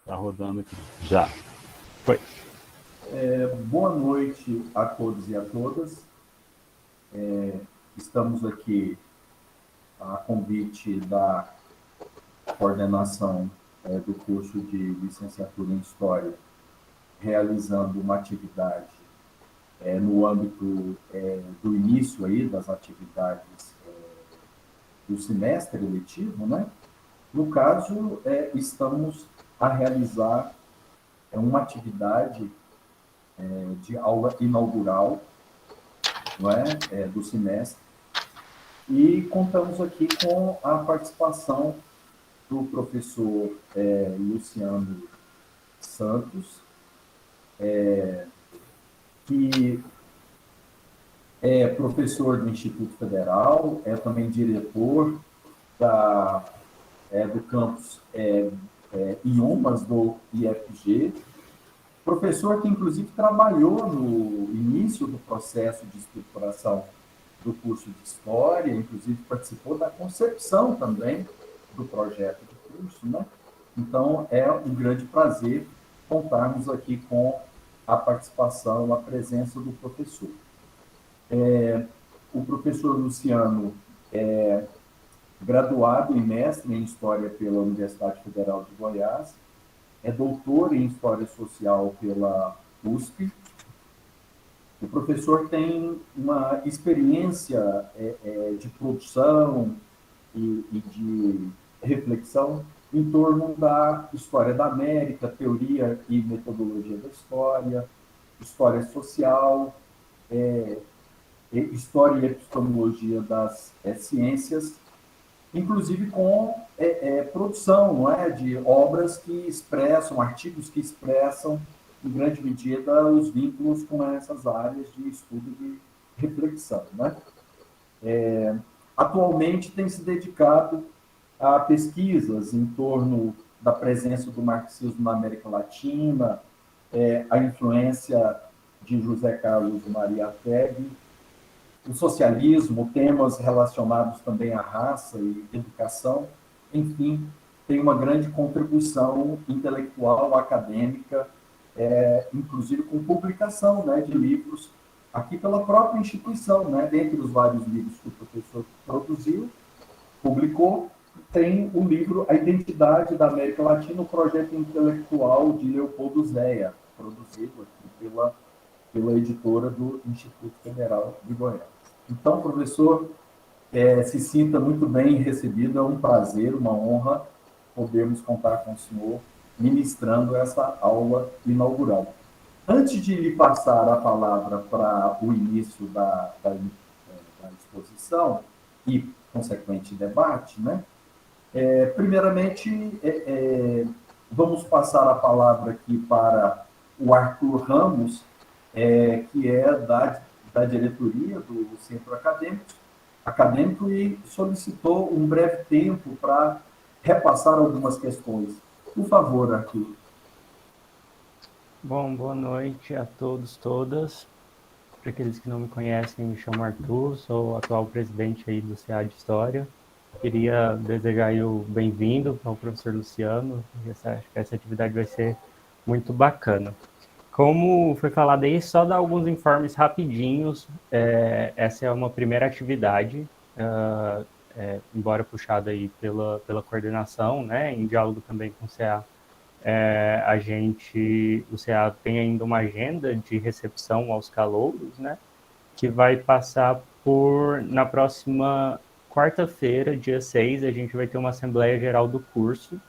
Tá rodando aqui. Já. Foi. Boa noite a todos e a todas. Estamos aqui a convite da coordenação do curso de licenciatura em História, realizando uma atividade no âmbito do início aí das atividades do semestre letivo, né? No caso, estamos a realizar uma atividade de aula inaugural, não é, do semestre, e contamos aqui com a participação do professor Luciano Santos, que é professor do Instituto Federal, é também diretor do campus IUMAS do IFG, professor que, inclusive, trabalhou no início do processo de estruturação do curso de História, inclusive participou da concepção também do projeto do curso, né? Então, é um grande prazer contarmos aqui com a participação, a presença do professor. O professor Luciano é graduado e mestre em História pela Universidade Federal de Goiás, é doutor em História Social pela USP. O professor tem uma experiência de produção e de reflexão em torno da história da América, teoria e metodologia da história, história social, história e epistemologia das ciências, inclusive com produção, não é, de obras que expressam, artigos que expressam, em grande medida, os vínculos com essas áreas de estudo e reflexão, né? Atualmente tem se dedicado a pesquisas em torno da presença do marxismo na América Latina, a influência de José Carlos Maria Tegui, o socialismo, temas relacionados também à raça e educação, enfim, tem uma grande contribuição intelectual, acadêmica, inclusive com publicação, né, de livros aqui pela própria instituição, né, dentre os vários livros que o professor produziu, publicou, tem o livro A Identidade da América Latina, o projeto intelectual de Leopoldo Zéia, produzido aqui pela editora do Instituto Federal de Goiás. Então, professor, se sinta muito bem recebido, é um prazer, uma honra podermos contar com o senhor ministrando essa aula inaugural. Antes de lhe passar a palavra para o início da exposição e, consequente, debate, né? Primeiramente, vamos passar a palavra aqui para o Arthur Ramos, que é da diretoria do Centro Acadêmico e solicitou um breve tempo para repassar algumas questões. Por favor, Arthur. Bom, boa noite a todos, todas. Para aqueles que não me conhecem, me chamo Arthur, sou o atual presidente aí do CA de História. Queria desejar o bem-vindo ao professor Luciano. Acho que essa atividade vai ser muito bacana. Como foi falado aí, só dar alguns informes rapidinhos. Essa é uma primeira atividade, embora puxada aí pela coordenação, né, em diálogo também com o CA. O CA tem ainda uma agenda de recepção aos calouros, né, que vai passar na próxima quarta-feira, dia 6, a gente vai ter uma Assembleia Geral do curso,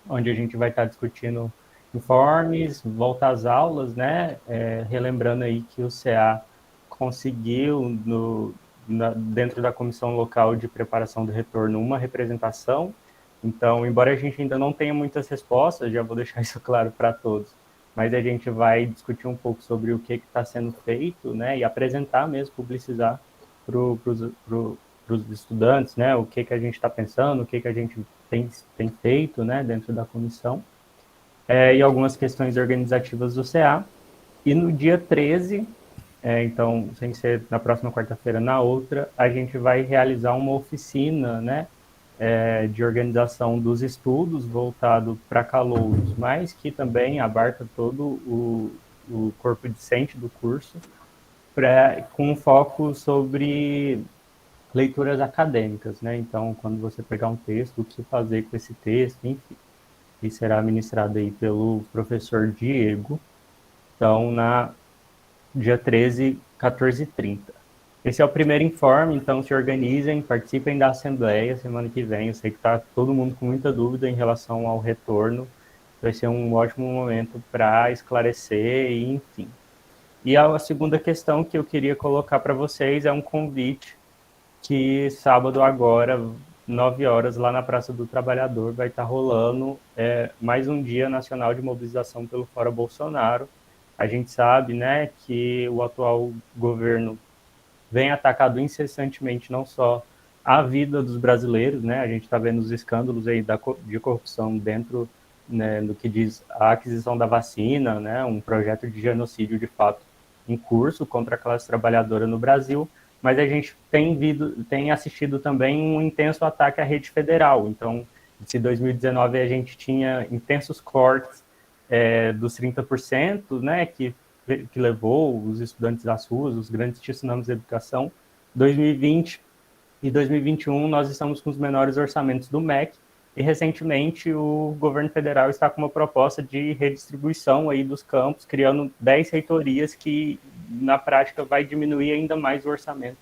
onde a gente vai estar discutindo informes, volta às aulas, né, relembrando aí que o CA conseguiu, dentro da comissão local de preparação do retorno, uma representação. Então, embora a gente ainda não tenha muitas respostas, já vou deixar isso claro para todos, mas a gente vai discutir um pouco sobre o que está sendo feito, né, e apresentar mesmo, publicizar para os estudantes, né, o que a gente está pensando, o que a gente tem feito, né, dentro da comissão, e algumas questões organizativas do CA. E no dia 13, então, sem ser na próxima quarta-feira, na outra, a gente vai realizar uma oficina, né, de organização dos estudos voltado para calouros, mas que também abarca todo o corpo discente do curso, com foco sobre leituras acadêmicas, né? Então, quando você pegar um texto, o que fazer com esse texto, enfim. E será ministrado aí pelo professor Diego, então, na dia 13, 14h30. Esse é o primeiro informe, então se organizem, participem da assembleia semana que vem. Eu sei que está todo mundo com muita dúvida em relação ao retorno. Vai ser um ótimo momento para esclarecer, e enfim. E a segunda questão que eu queria colocar para vocês é um convite que sábado agora, 9 horas, lá na Praça do Trabalhador, vai estar rolando mais um dia nacional de mobilização pelo Fora Bolsonaro. A gente sabe, né, que o atual governo vem atacado incessantemente não só a vida dos brasileiros, né, a gente está vendo os escândalos aí de corrupção dentro, né, do que diz a aquisição da vacina, né, um projeto de genocídio de fato em curso contra a classe trabalhadora no Brasil, mas a gente tem assistido também um intenso ataque à rede federal. Então, se 2019 a gente tinha intensos cortes dos 30%, né, que levou os estudantes às ruas, os grandes tsunamis da educação, 2020 e 2021 nós estamos com os menores orçamentos do MEC, e recentemente o governo federal está com uma proposta de redistribuição aí dos campos, criando 10 reitorias que na prática vai diminuir ainda mais o orçamento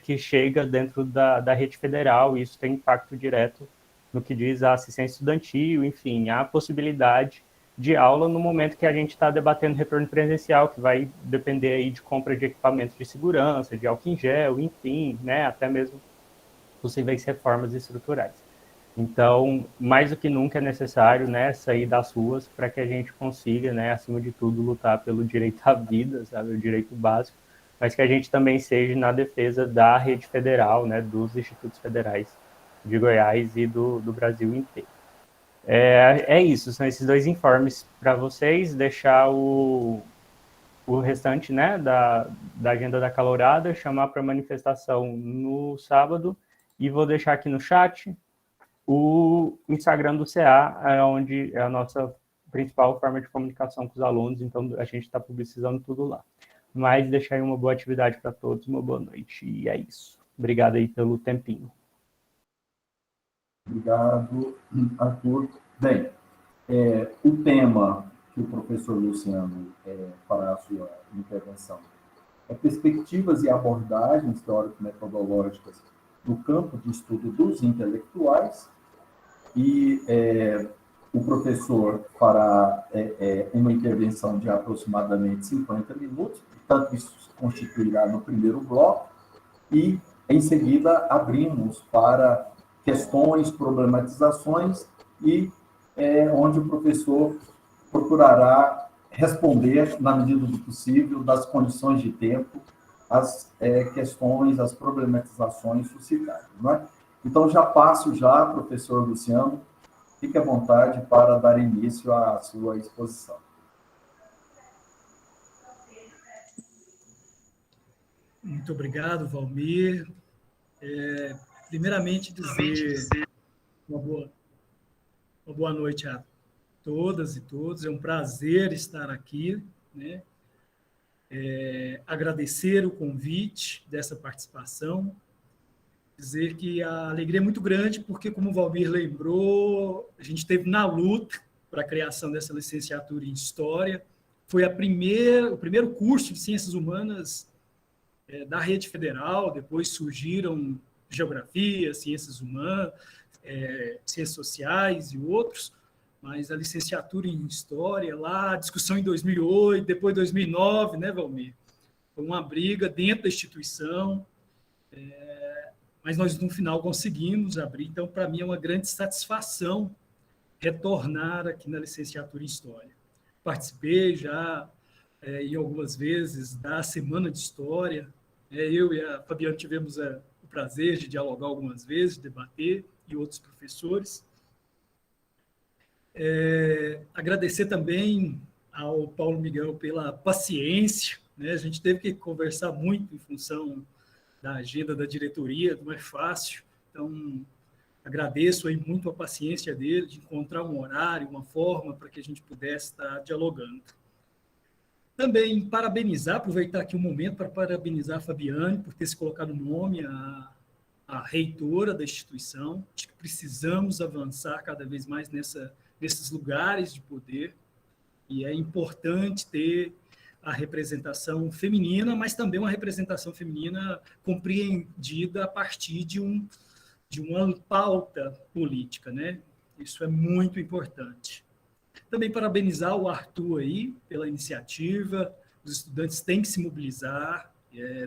que chega dentro da rede federal, e isso tem impacto direto no que diz a assistência estudantil, enfim, a possibilidade de aula no momento que a gente está debatendo retorno presencial, que vai depender aí de compra de equipamentos de segurança, de álcool em gel, enfim, né, até mesmo possíveis reformas estruturais. Então, mais do que nunca é necessário, né, sair das ruas para que a gente consiga, né, acima de tudo, lutar pelo direito à vida, sabe, o direito básico, mas que a gente também seja na defesa da rede federal, né, dos institutos federais de Goiás e do Brasil inteiro. É isso, são esses dois informes para vocês, deixar o restante, né, da agenda da calorada, chamar para manifestação no sábado, e vou deixar aqui no chat o Instagram do CA, onde é a nossa principal forma de comunicação com os alunos, então a gente está publicizando tudo lá. Mas deixar aí uma boa atividade para todos, uma boa noite, e é isso. Obrigado aí pelo tempinho. Obrigado, Arthur. Bem, o tema que o professor Luciano fará a sua intervenção é perspectivas e abordagens teórico-metodológicas no campo de estudo dos intelectuais, e o professor fará uma intervenção de aproximadamente 50 minutos, portanto, isso constituirá no primeiro bloco, e, em seguida, abrimos para questões, problematizações, e onde o professor procurará responder, na medida do possível, das condições de tempo, as questões, as problematizações suscitadas, não é? Então, já passo, professor Luciano, fique à vontade para dar início à sua exposição. Muito obrigado, Valmir. Primeiramente, dizer uma boa noite a todas e todos. É um prazer estar aqui, né? Agradecer o convite dessa participação, dizer que a alegria é muito grande, porque, como o Valmir lembrou, a gente esteve na luta para a criação dessa licenciatura em História. Foi o primeiro curso de Ciências Humanas da rede federal, depois surgiram Geografia, Ciências Humanas, Ciências Sociais e outros, mas a licenciatura em História, lá, a discussão em 2008, depois 2009, né, Valmir? Foi uma briga dentro da instituição, mas nós, no final, conseguimos abrir. Então, para mim, é uma grande satisfação retornar aqui na licenciatura em História. Participei já, em algumas vezes, da Semana de História. Eu e a Fabiana tivemos o prazer de dialogar algumas vezes, debater, e outros professores. Agradecer também ao Paulo Miguel pela paciência, né? A gente teve que conversar muito em função da agenda da diretoria, não é fácil. Então, Agradeço aí muito a paciência dele de encontrar um horário, uma forma para que a gente pudesse estar dialogando. Também parabenizar, aproveitar aqui um momento para parabenizar a Fabiane por ter se colocado o nome a reitora da instituição. Acho que precisamos avançar cada vez mais nesses lugares de poder, e é importante ter a representação feminina, mas também uma representação feminina compreendida a partir de uma pauta política, né? Isso é muito importante. Também parabenizar o Arthur aí pela iniciativa. Os estudantes têm que se mobilizar,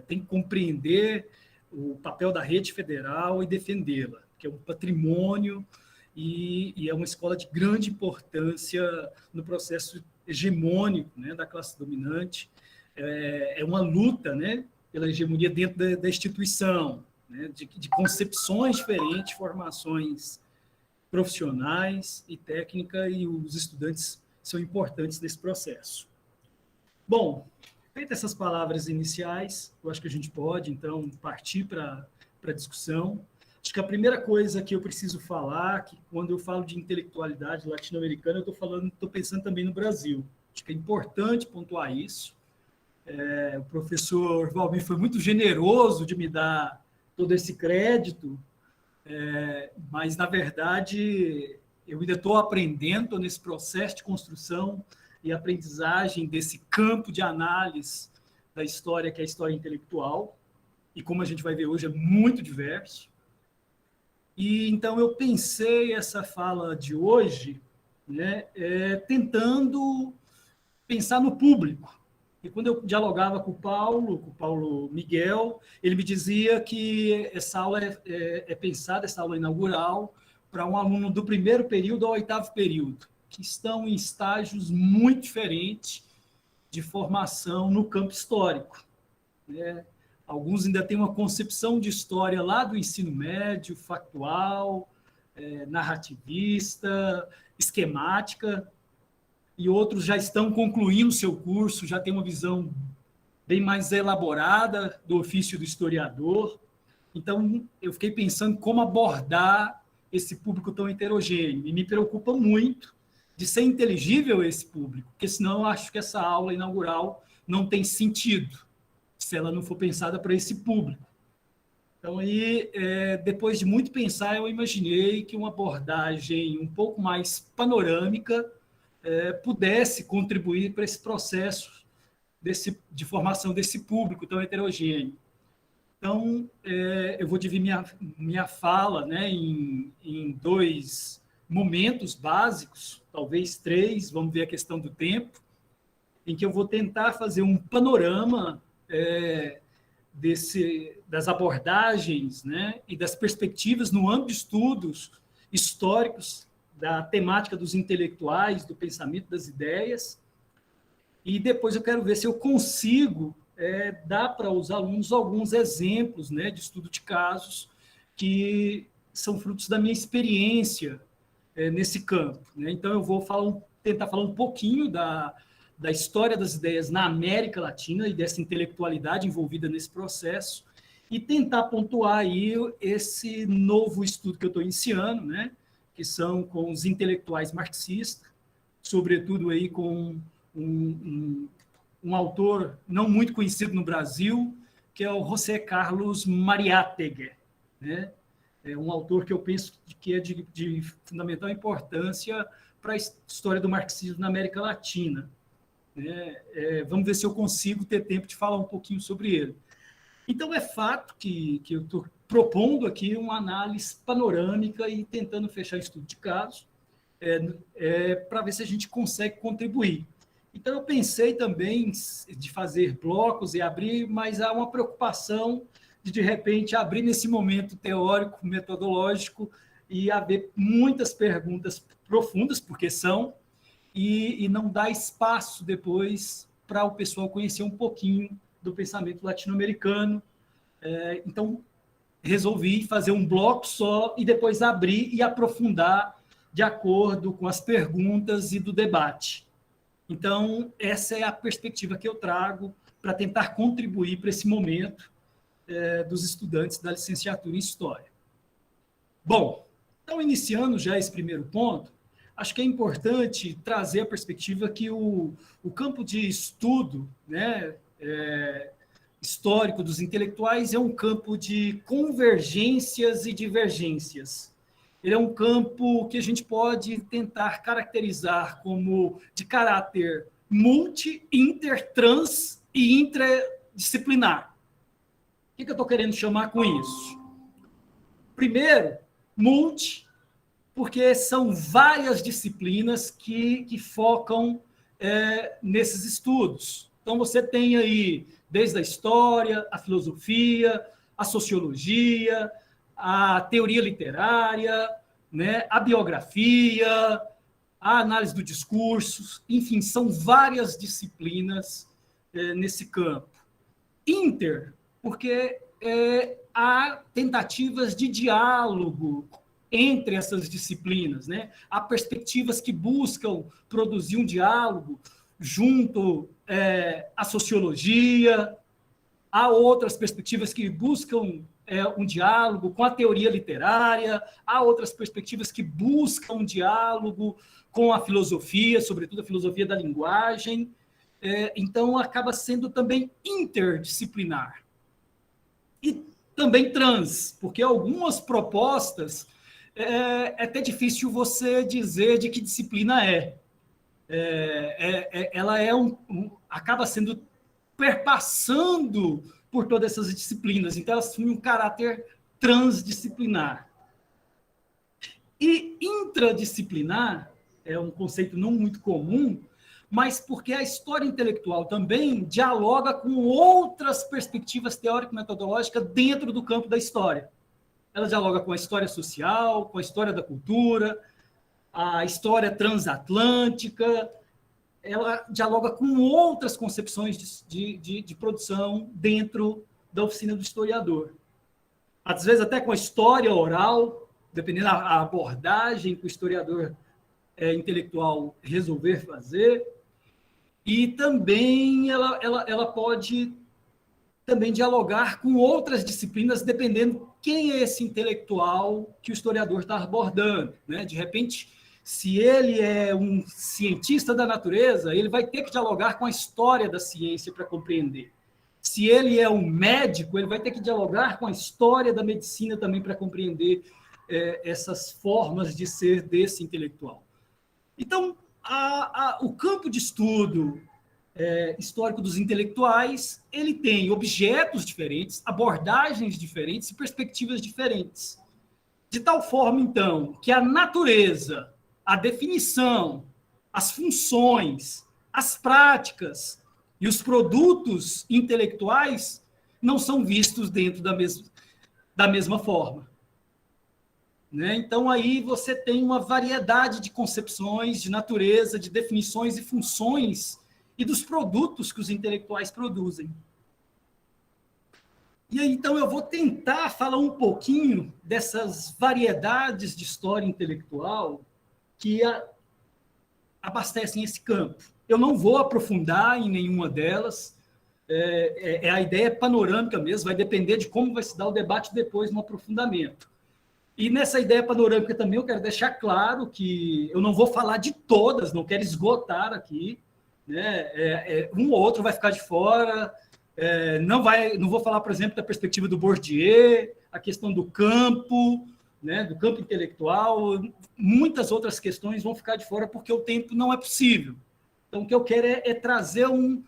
têm que compreender o papel da rede federal e defendê-la, que é um patrimônio e é uma escola de grande importância no processo hegemônico, né, da classe dominante. É uma luta, né, pela hegemonia dentro da instituição, né, de concepções diferentes, formações profissionais e técnica, e os estudantes são importantes nesse processo. Bom, feitas essas palavras iniciais, eu acho que a gente pode, então, partir para a discussão. Acho que a primeira coisa que eu preciso falar, que quando eu falo de intelectualidade latino-americana, eu estou pensando também no Brasil. Acho que é importante pontuar isso. O professor Valmir foi muito generoso de me dar todo esse crédito, mas, na verdade, eu ainda estou aprendendo, estou nesse processo de construção e aprendizagem desse campo de análise da história, que é a história intelectual, e como a gente vai ver hoje, é muito diverso. E então eu pensei essa fala de hoje, né, tentando pensar no público. E quando eu dialogava com o Paulo Miguel, ele me dizia que essa aula é pensada, essa aula inaugural, para um aluno do primeiro período ao oitavo período, que estão em estágios muito diferentes de formação no campo histórico, né? Alguns ainda têm uma concepção de história lá do ensino médio, factual, narrativista, esquemática, e outros já estão concluindo o seu curso, já têm uma visão bem mais elaborada do ofício do historiador. Então, eu fiquei pensando como abordar esse público tão heterogêneo, e me preocupa muito de ser inteligível esse público, porque senão eu acho que essa aula inaugural não tem sentido, se ela não for pensada para esse público. Então, aí, depois de muito pensar, eu imaginei que uma abordagem um pouco mais panorâmica pudesse contribuir para esse processo de formação desse público tão heterogêneo. Então, eu vou dividir minha fala, né, em dois momentos básicos, talvez três, vamos ver a questão do tempo, em que eu vou tentar fazer um panorama das abordagens, né, e das perspectivas no âmbito de estudos históricos da temática dos intelectuais, do pensamento das ideias, e depois eu quero ver se eu consigo dar para os alunos alguns exemplos, né, de estudo de casos que são frutos da minha experiência nesse campo, né? Então eu vou tentar falar um pouquinho da história das ideias na América Latina e dessa intelectualidade envolvida nesse processo, e tentar pontuar aí esse novo estudo que eu estou iniciando, né, que são com os intelectuais marxistas, sobretudo aí com um autor não muito conhecido no Brasil, que é o José Carlos Mariátegui, né? É um autor que eu penso que é de fundamental importância para a história do marxismo na América Latina. Vamos ver se eu consigo ter tempo de falar um pouquinho sobre ele. Então, é fato que eu estou propondo aqui uma análise panorâmica e tentando fechar estudo de casos para ver se a gente consegue contribuir. Então, eu pensei também de fazer blocos e abrir, mas há uma preocupação de repente, abrir nesse momento teórico, metodológico, e haver muitas perguntas profundas, porque são, e não dar espaço depois para o pessoal conhecer um pouquinho do pensamento latino-americano. Então, resolvi fazer um bloco só e depois abrir e aprofundar de acordo com as perguntas e do debate. Então, essa é a perspectiva que eu trago para tentar contribuir para esse momento dos estudantes da licenciatura em História. Bom, Então, iniciando já esse primeiro ponto, acho que é importante trazer a perspectiva que o campo de estudo, né, histórico dos intelectuais é um campo de convergências e divergências. Ele é um campo que a gente pode tentar caracterizar como de caráter multi, inter, trans e interdisciplinar. O que eu estou querendo chamar com isso? Primeiro, multi, porque são várias disciplinas que focam nesses estudos. Então, você tem aí, desde a história, a filosofia, a sociologia, a teoria literária, né, a biografia, a análise do discurso, enfim, são várias disciplinas nesse campo. Inter, porque há tentativas de diálogo entre essas disciplinas, né? Há perspectivas que buscam produzir um diálogo junto à sociologia, há outras perspectivas que buscam um diálogo com a teoria literária, há outras perspectivas que buscam um diálogo com a filosofia, sobretudo a filosofia da linguagem. Então, acaba sendo também interdisciplinar. E também trans, porque algumas propostas é até difícil você dizer de que disciplina ela acaba sendo perpassando por todas essas disciplinas, então ela assume um caráter transdisciplinar. E intradisciplinar é um conceito não muito comum, mas porque a história intelectual também dialoga com outras perspectivas teórico-metodológicas dentro do campo da história. Ela dialoga com a história social, com a história da cultura, a história transatlântica, ela dialoga com outras concepções de produção dentro da oficina do historiador. Às vezes até com a história oral, dependendo da abordagem que o historiador intelectual resolver fazer, e também ela pode também dialogar com outras disciplinas, dependendo quem é esse intelectual que o historiador está abordando, né? De repente, se ele é um cientista da natureza, ele vai ter que dialogar com a história da ciência para compreender. Se ele é um médico, ele vai ter que dialogar com a história da medicina também para compreender essas formas de ser desse intelectual. Então, o campo de estudo histórico dos intelectuais, ele tem objetos diferentes, abordagens diferentes e perspectivas diferentes. De tal forma, então, que a natureza, a definição, as funções, as práticas e os produtos intelectuais não são vistos dentro da mesma forma. Né? Então, aí você tem uma variedade de concepções de natureza, de definições e funções e dos produtos que os intelectuais produzem. E aí, então, eu vou tentar falar um pouquinho dessas variedades de história intelectual que abastecem esse campo. Eu não vou aprofundar em nenhuma delas, a ideia é panorâmica mesmo, vai depender de como vai se dar o debate depois no aprofundamento. E nessa ideia panorâmica também eu quero deixar claro que eu não vou falar de todas, não quero esgotar aqui, né? Um ou outro vai ficar de fora, não vou falar, por exemplo, da perspectiva do Bourdieu, a questão do campo, né, do campo intelectual, muitas outras questões vão ficar de fora porque o tempo não é possível. Então, o que eu quero é trazer um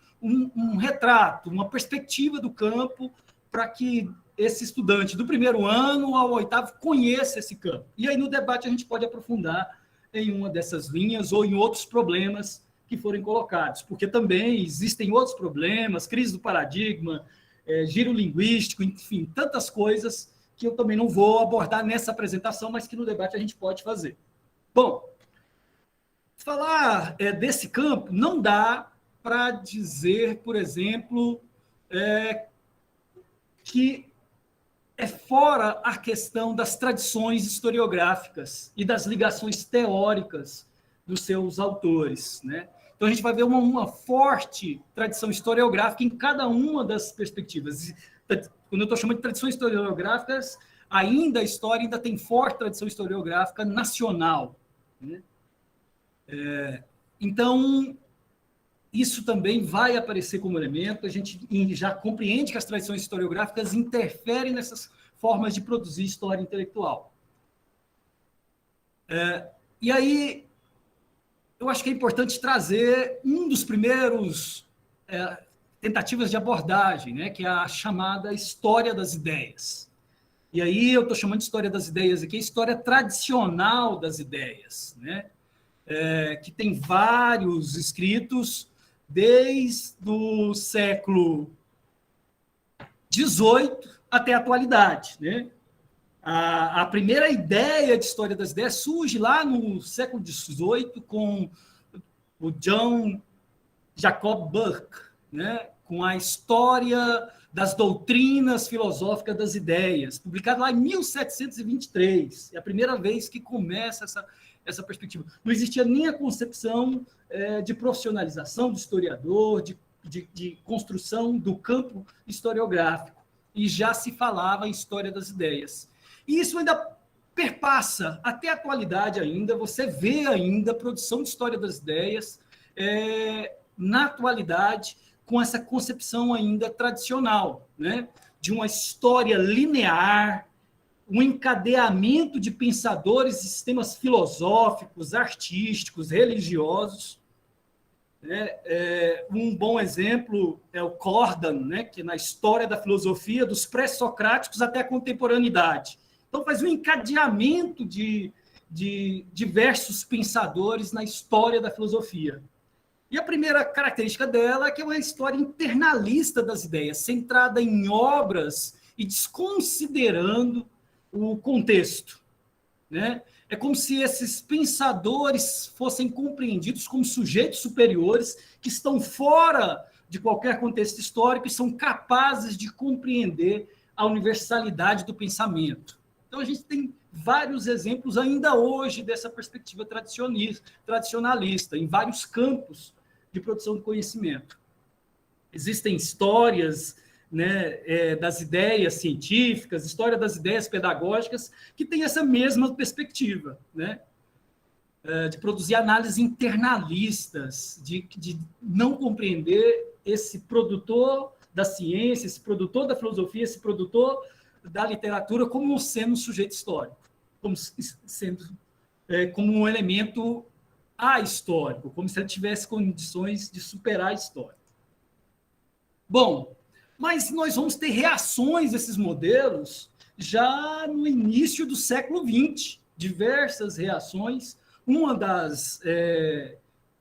retrato, uma perspectiva do campo para que esse estudante do primeiro ano ao oitavo conheça esse campo. E aí, no debate, a gente pode aprofundar em uma dessas linhas ou em outros problemas que forem colocados, porque também existem outros problemas, crise do paradigma, giro linguístico, enfim, tantas coisas que eu também não vou abordar nessa apresentação, mas que no debate a gente pode fazer. Bom, falar desse campo não dá para dizer, por exemplo, que é fora a questão das tradições historiográficas e das ligações teóricas dos seus autores, né? Então, a gente vai ver uma forte tradição historiográfica em cada uma das perspectivas. Quando eu estou chamando de tradições historiográficas, ainda a história ainda tem forte tradição historiográfica nacional, né? Então, isso também vai aparecer como elemento. A gente já compreende que as tradições historiográficas interferem nessas formas de produzir história intelectual. E aí, eu acho que é importante trazer um dos primeiros tentativas de abordagem, né, que é a chamada história das ideias. E aí eu estou chamando de história das ideias aqui, a história tradicional das ideias, né, que tem vários escritos desde o século XVIII até a atualidade, né? A primeira ideia de história das ideias surge lá no século XVIII com o John Jacob Burke, né? Com a História das Doutrinas Filosóficas das Ideias, publicado lá em 1723. É a primeira vez que começa essa perspectiva. Não existia nem a concepção de profissionalização do historiador, de construção do campo historiográfico, e já se falava em história das ideias. E isso ainda perpassa até a atualidade ainda, você vê ainda a produção de história das ideias na atualidade, com essa concepção ainda tradicional, né? De uma história linear, um encadeamento de pensadores e sistemas filosóficos, artísticos, religiosos. Um bom exemplo é o Cordan, né? Que na história da filosofia, dos pré-socráticos até a contemporaneidade. Então, faz um encadeamento de diversos pensadores na história da filosofia. E a primeira característica dela é que é uma história internalista das ideias, centrada em obras e desconsiderando o contexto, né? É como se esses pensadores fossem compreendidos como sujeitos superiores que estão fora de qualquer contexto histórico e são capazes de compreender a universalidade do pensamento. Então, a gente tem vários exemplos ainda hoje dessa perspectiva tradicionalista, em vários campos de produção de conhecimento. Existem histórias, né, das ideias científicas, história das ideias pedagógicas, que tem essa mesma perspectiva, né, de produzir análises internalistas, de não compreender esse produtor da ciência, esse produtor da filosofia, esse produtor da literatura como sendo um sujeito histórico, como sendo como um elemento ahistórico, como se ele tivesse condições de superar a história. Bom, mas nós vamos ter reações desses modelos já no início do século XX, diversas reações. Uma das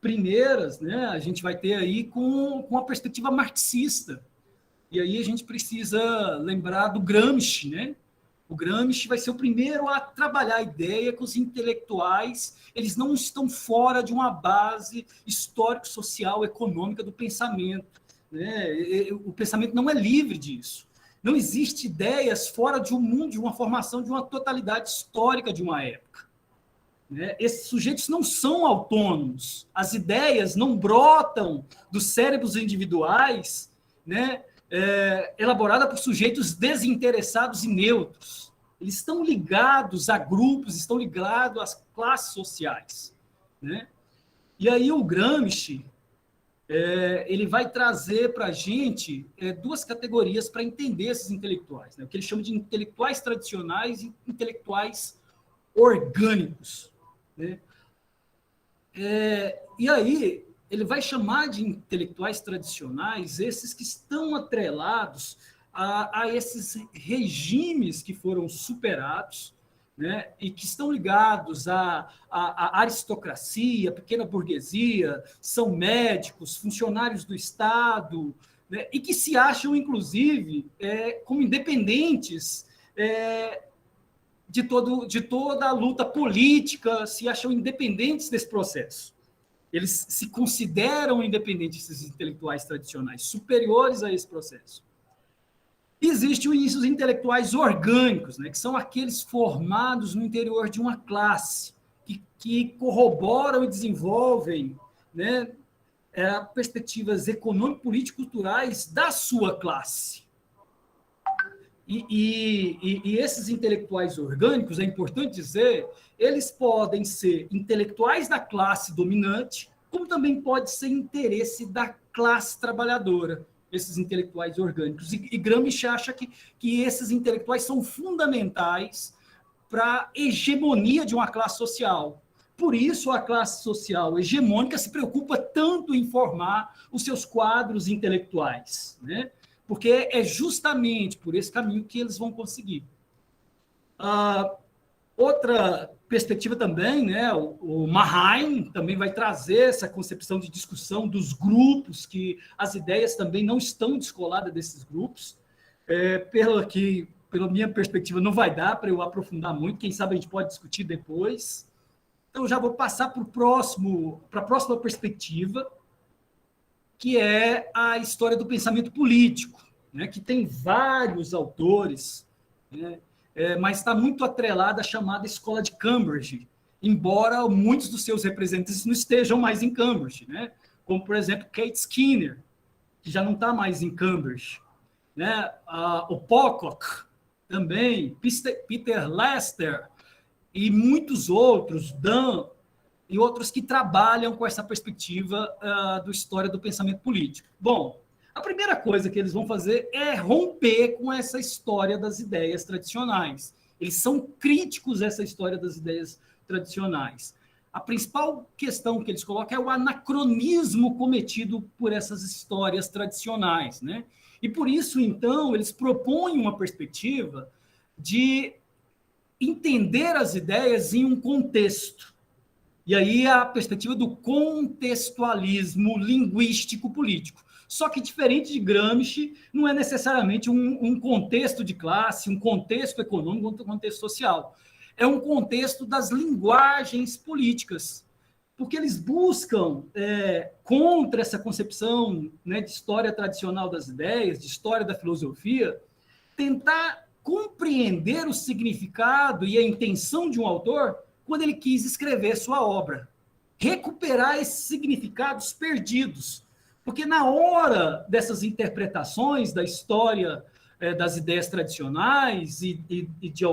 primeiras, né, a gente vai ter aí com a perspectiva marxista. E aí a gente precisa lembrar do Gramsci, né? O Gramsci vai ser o primeiro a trabalhar a ideia que os intelectuais eles não estão fora de uma base histórico-social, econômica do pensamento, né? O pensamento não é livre disso. Não existe ideias fora de um mundo, de uma formação, de uma totalidade histórica de uma época, né? Esses sujeitos não são autônomos. As ideias não brotam dos cérebros individuais, né? Elaborada por sujeitos desinteressados e neutros. Eles estão ligados a grupos, estão ligados às classes sociais, né? E aí o Gramsci ele vai trazer para a gente duas categorias para entender esses intelectuais, né? O que ele chama de intelectuais tradicionais e intelectuais orgânicos, né? E aí ele vai chamar de intelectuais tradicionais esses que estão atrelados a esses regimes que foram superados, né, e que estão ligados à aristocracia, à pequena burguesia, são médicos, funcionários do Estado, né, e que se acham, inclusive, como independentes de toda a luta política, se acham independentes desse processo. Eles se consideram independentes, esses intelectuais tradicionais, superiores a esse processo. Existem os intelectuais orgânicos, né, que são aqueles formados no interior de uma classe, que corroboram e desenvolvem, né, perspectivas econômico-político-culturais da sua classe. E esses intelectuais orgânicos, é importante dizer, eles podem ser intelectuais da classe dominante, como também pode ser interesse da classe trabalhadora, esses intelectuais orgânicos. E Gramsci acha que esses intelectuais são fundamentais para a hegemonia de uma classe social. Por isso, a classe social hegemônica se preocupa tanto em formar os seus quadros intelectuais, né? Porque é justamente por esse caminho que eles vão conseguir. Outra perspectiva também, né, o Mannheim também vai trazer essa concepção de discussão dos grupos, que as ideias também não estão descoladas desses grupos. Pela minha perspectiva, não vai dar para eu aprofundar muito, quem sabe a gente pode discutir depois. Então, já vou passar para a próxima perspectiva, que é a história do pensamento político, né, que tem vários autores, né, mas está muito atrelada à chamada Escola de Cambridge, embora muitos dos seus representantes não estejam mais em Cambridge, né, como, por exemplo, Kate Skinner, que já não está mais em Cambridge, né, o Pocock também, Peter Lester e muitos outros, Dan e outros que trabalham com essa perspectiva da história do pensamento político. Bom, a primeira coisa que eles vão fazer é romper com essa história das ideias tradicionais. Eles são críticos a essa história das ideias tradicionais. A principal questão que eles colocam é o anacronismo cometido por essas histórias tradicionais, né? E por isso, então, eles propõem uma perspectiva de entender as ideias em um contexto. E aí a perspectiva do contextualismo linguístico-político. Só que, diferente de Gramsci, não é necessariamente um contexto de classe, um contexto econômico, um contexto social. É um contexto das linguagens políticas, porque eles buscam, contra essa concepção, né, de história tradicional das ideias, de história da filosofia, tentar compreender o significado e a intenção de um autor quando ele quis escrever sua obra. Recuperar esses significados perdidos. Porque na hora dessas interpretações da história das ideias tradicionais e de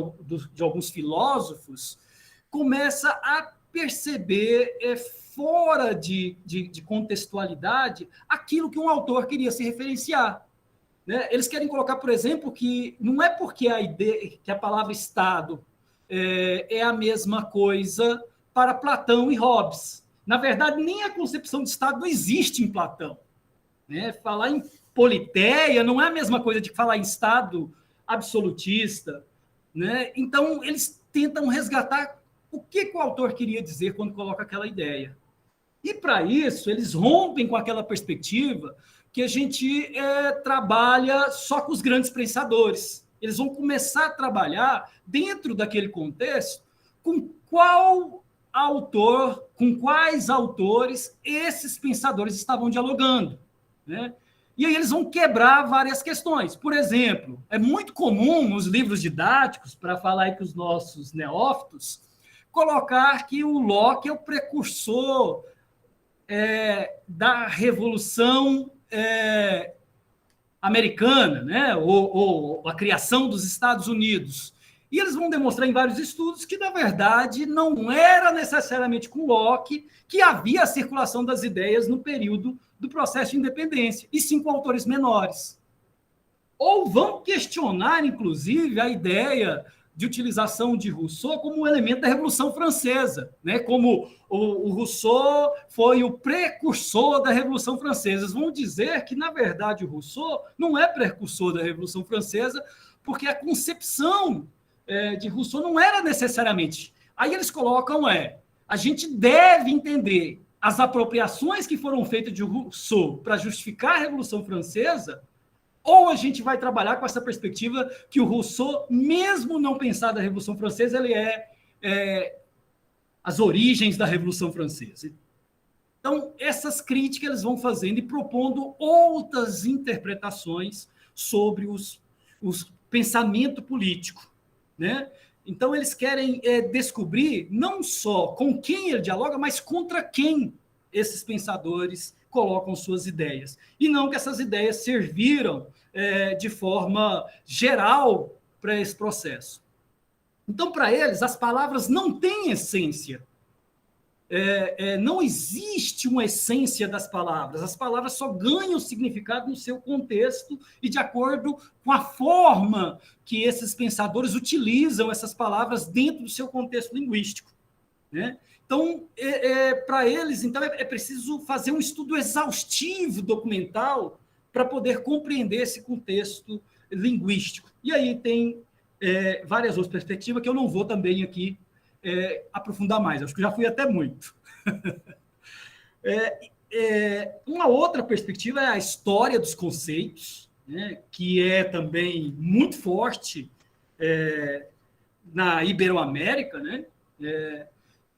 alguns filósofos, começa a perceber, fora de contextualidade, aquilo que um autor queria se referenciar. Né? Eles querem colocar, por exemplo, que não é porque que a palavra Estado é a mesma coisa para Platão e Hobbes. Na verdade, nem a concepção de Estado não existe em Platão. Né? Falar em politeia não é a mesma coisa de falar em Estado absolutista. Né? Então, eles tentam resgatar o que o autor queria dizer quando coloca aquela ideia. E, para isso, eles rompem com aquela perspectiva que a gente trabalha só com os grandes pensadores. Eles vão começar a trabalhar, dentro daquele contexto, com quais autores esses pensadores estavam dialogando. Né? E aí eles vão quebrar várias questões. Por exemplo, é muito comum nos livros didáticos, para falar aí com os nossos neófitos, colocar que o Locke é o precursor da Revolução Americana, né? ou a criação dos Estados Unidos. E eles vão demonstrar em vários estudos que, na verdade, não era necessariamente com Locke que havia a circulação das ideias no período do processo de independência, e sim com autores menores. Ou vão questionar, inclusive, a ideia de utilização de Rousseau como um elemento da Revolução Francesa, né? Como o Rousseau foi o precursor da Revolução Francesa. Eles vão dizer que, na verdade, o Rousseau não é precursor da Revolução Francesa, porque a concepção de Rousseau não era necessariamente. Aí eles colocam, a gente deve entender as apropriações que foram feitas de Rousseau para justificar a Revolução Francesa, ou a gente vai trabalhar com essa perspectiva que o Rousseau, mesmo não pensar da Revolução Francesa, ele as origens da Revolução Francesa. Então, essas críticas eles vão fazendo e propondo outras interpretações sobre os pensamento político. Né? Então, eles querem descobrir não só com quem ele dialoga, mas contra quem esses pensadores colocam suas ideias, e não que essas ideias serviram de forma geral para esse processo. Então, para eles, as palavras não têm essência. Não existe uma essência das palavras. As palavras só ganham significado no seu contexto e de acordo com a forma que esses pensadores utilizam essas palavras dentro do seu contexto linguístico, né? Então, para eles, então, é preciso fazer um estudo exaustivo documental para poder compreender esse contexto linguístico. E aí tem várias outras perspectivas que eu não vou também aqui aprofundar mais. Acho que já fui até muito. Uma outra perspectiva é a história dos conceitos, né, que é também muito forte na Iberoamérica, né,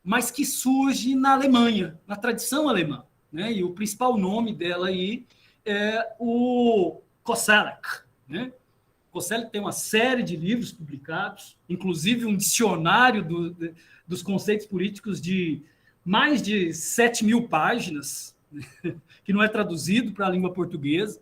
mas que surge na Alemanha, na tradição alemã, né, e o principal nome dela aí é o Koselleck, né? Koselleck tem uma série de livros publicados, inclusive um dicionário dos conceitos políticos de mais de 7.000 páginas, que não é traduzido para a língua portuguesa.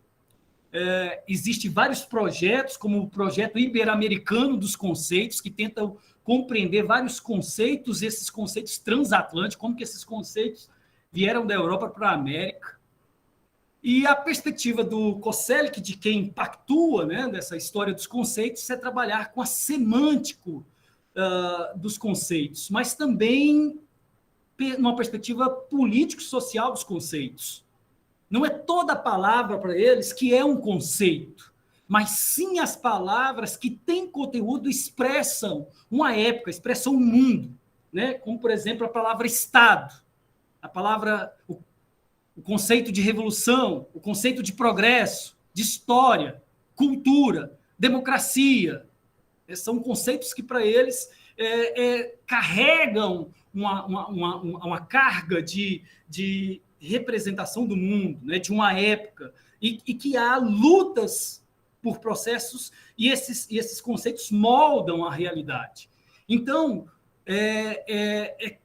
Existem vários projetos, como o projeto ibero-americano dos conceitos, que tentam compreender vários conceitos, esses conceitos transatlânticos, como que esses conceitos vieram da Europa para a América. E a perspectiva do Koselleck, de quem pactua, né, dessa história dos conceitos, é trabalhar com a semântica dos conceitos, mas também numa perspectiva político-social dos conceitos. Não é toda palavra para eles que é um conceito, mas sim as palavras que têm conteúdo expressam uma época, expressam um mundo, né? Como, por exemplo, a palavra Estado, a palavra, o conceito de revolução, o conceito de progresso, de história, cultura, democracia. São conceitos que, para eles, carregam uma carga de representação do mundo, né, de uma época, e que há lutas por processos, e esses conceitos moldam a realidade. Então,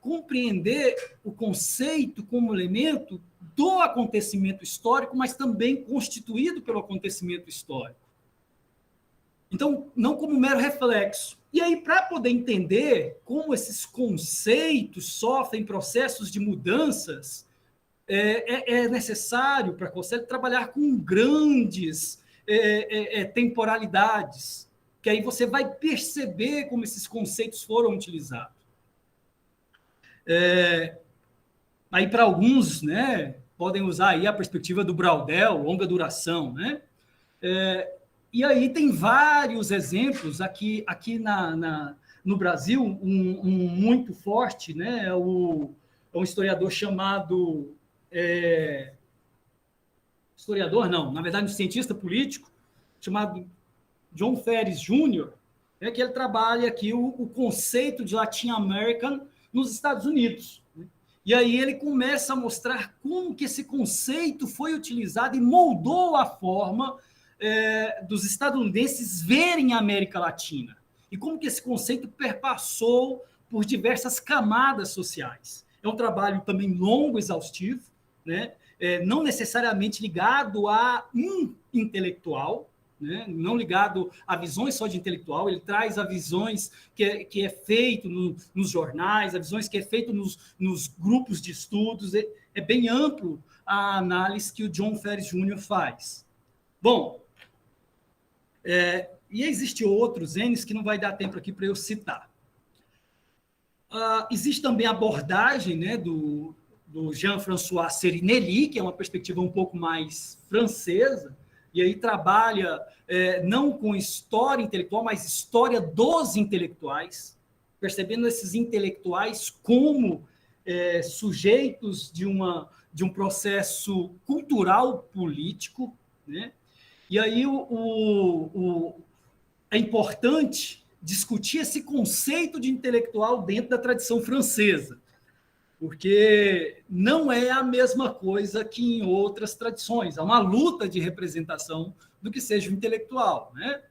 compreender o conceito como elemento do acontecimento histórico, mas também constituído pelo acontecimento histórico. Então, não como mero reflexo. E aí, para poder entender como esses conceitos sofrem processos de mudanças, é necessário para você trabalhar com grandes temporalidades, que aí você vai perceber como esses conceitos foram utilizados. Aí, para alguns, né, podem usar aí a perspectiva do Braudel, longa duração, né? E aí tem vários exemplos aqui no Brasil, um muito forte, né? É um historiador chamado... historiador não, na verdade um cientista político, chamado John Ferris Jr., que ele trabalha aqui o conceito de Latin American nos Estados Unidos. E aí ele começa a mostrar como que esse conceito foi utilizado e moldou a forma dos estadunidenses verem a América Latina. E como que esse conceito perpassou por diversas camadas sociais. É um trabalho também longo, exaustivo, né? Não necessariamente ligado a um intelectual, né? Não ligado a visões só de intelectual, ele traz a visões que é feito nos jornais, a visões que é feito nos grupos de estudos, é bem amplo a análise que o John Ferris Jr. faz. Bom, e existem outros N's que não vai dar tempo aqui para eu citar. Existe também a abordagem, né, do Jean-François Serinelli, que é uma perspectiva um pouco mais francesa, e aí trabalha não com história intelectual, mas história dos intelectuais, percebendo esses intelectuais como sujeitos de um processo cultural político, né? E aí é importante discutir esse conceito de intelectual dentro da tradição francesa, porque não é a mesma coisa que em outras tradições. Há uma luta de representação do que seja o intelectual, né?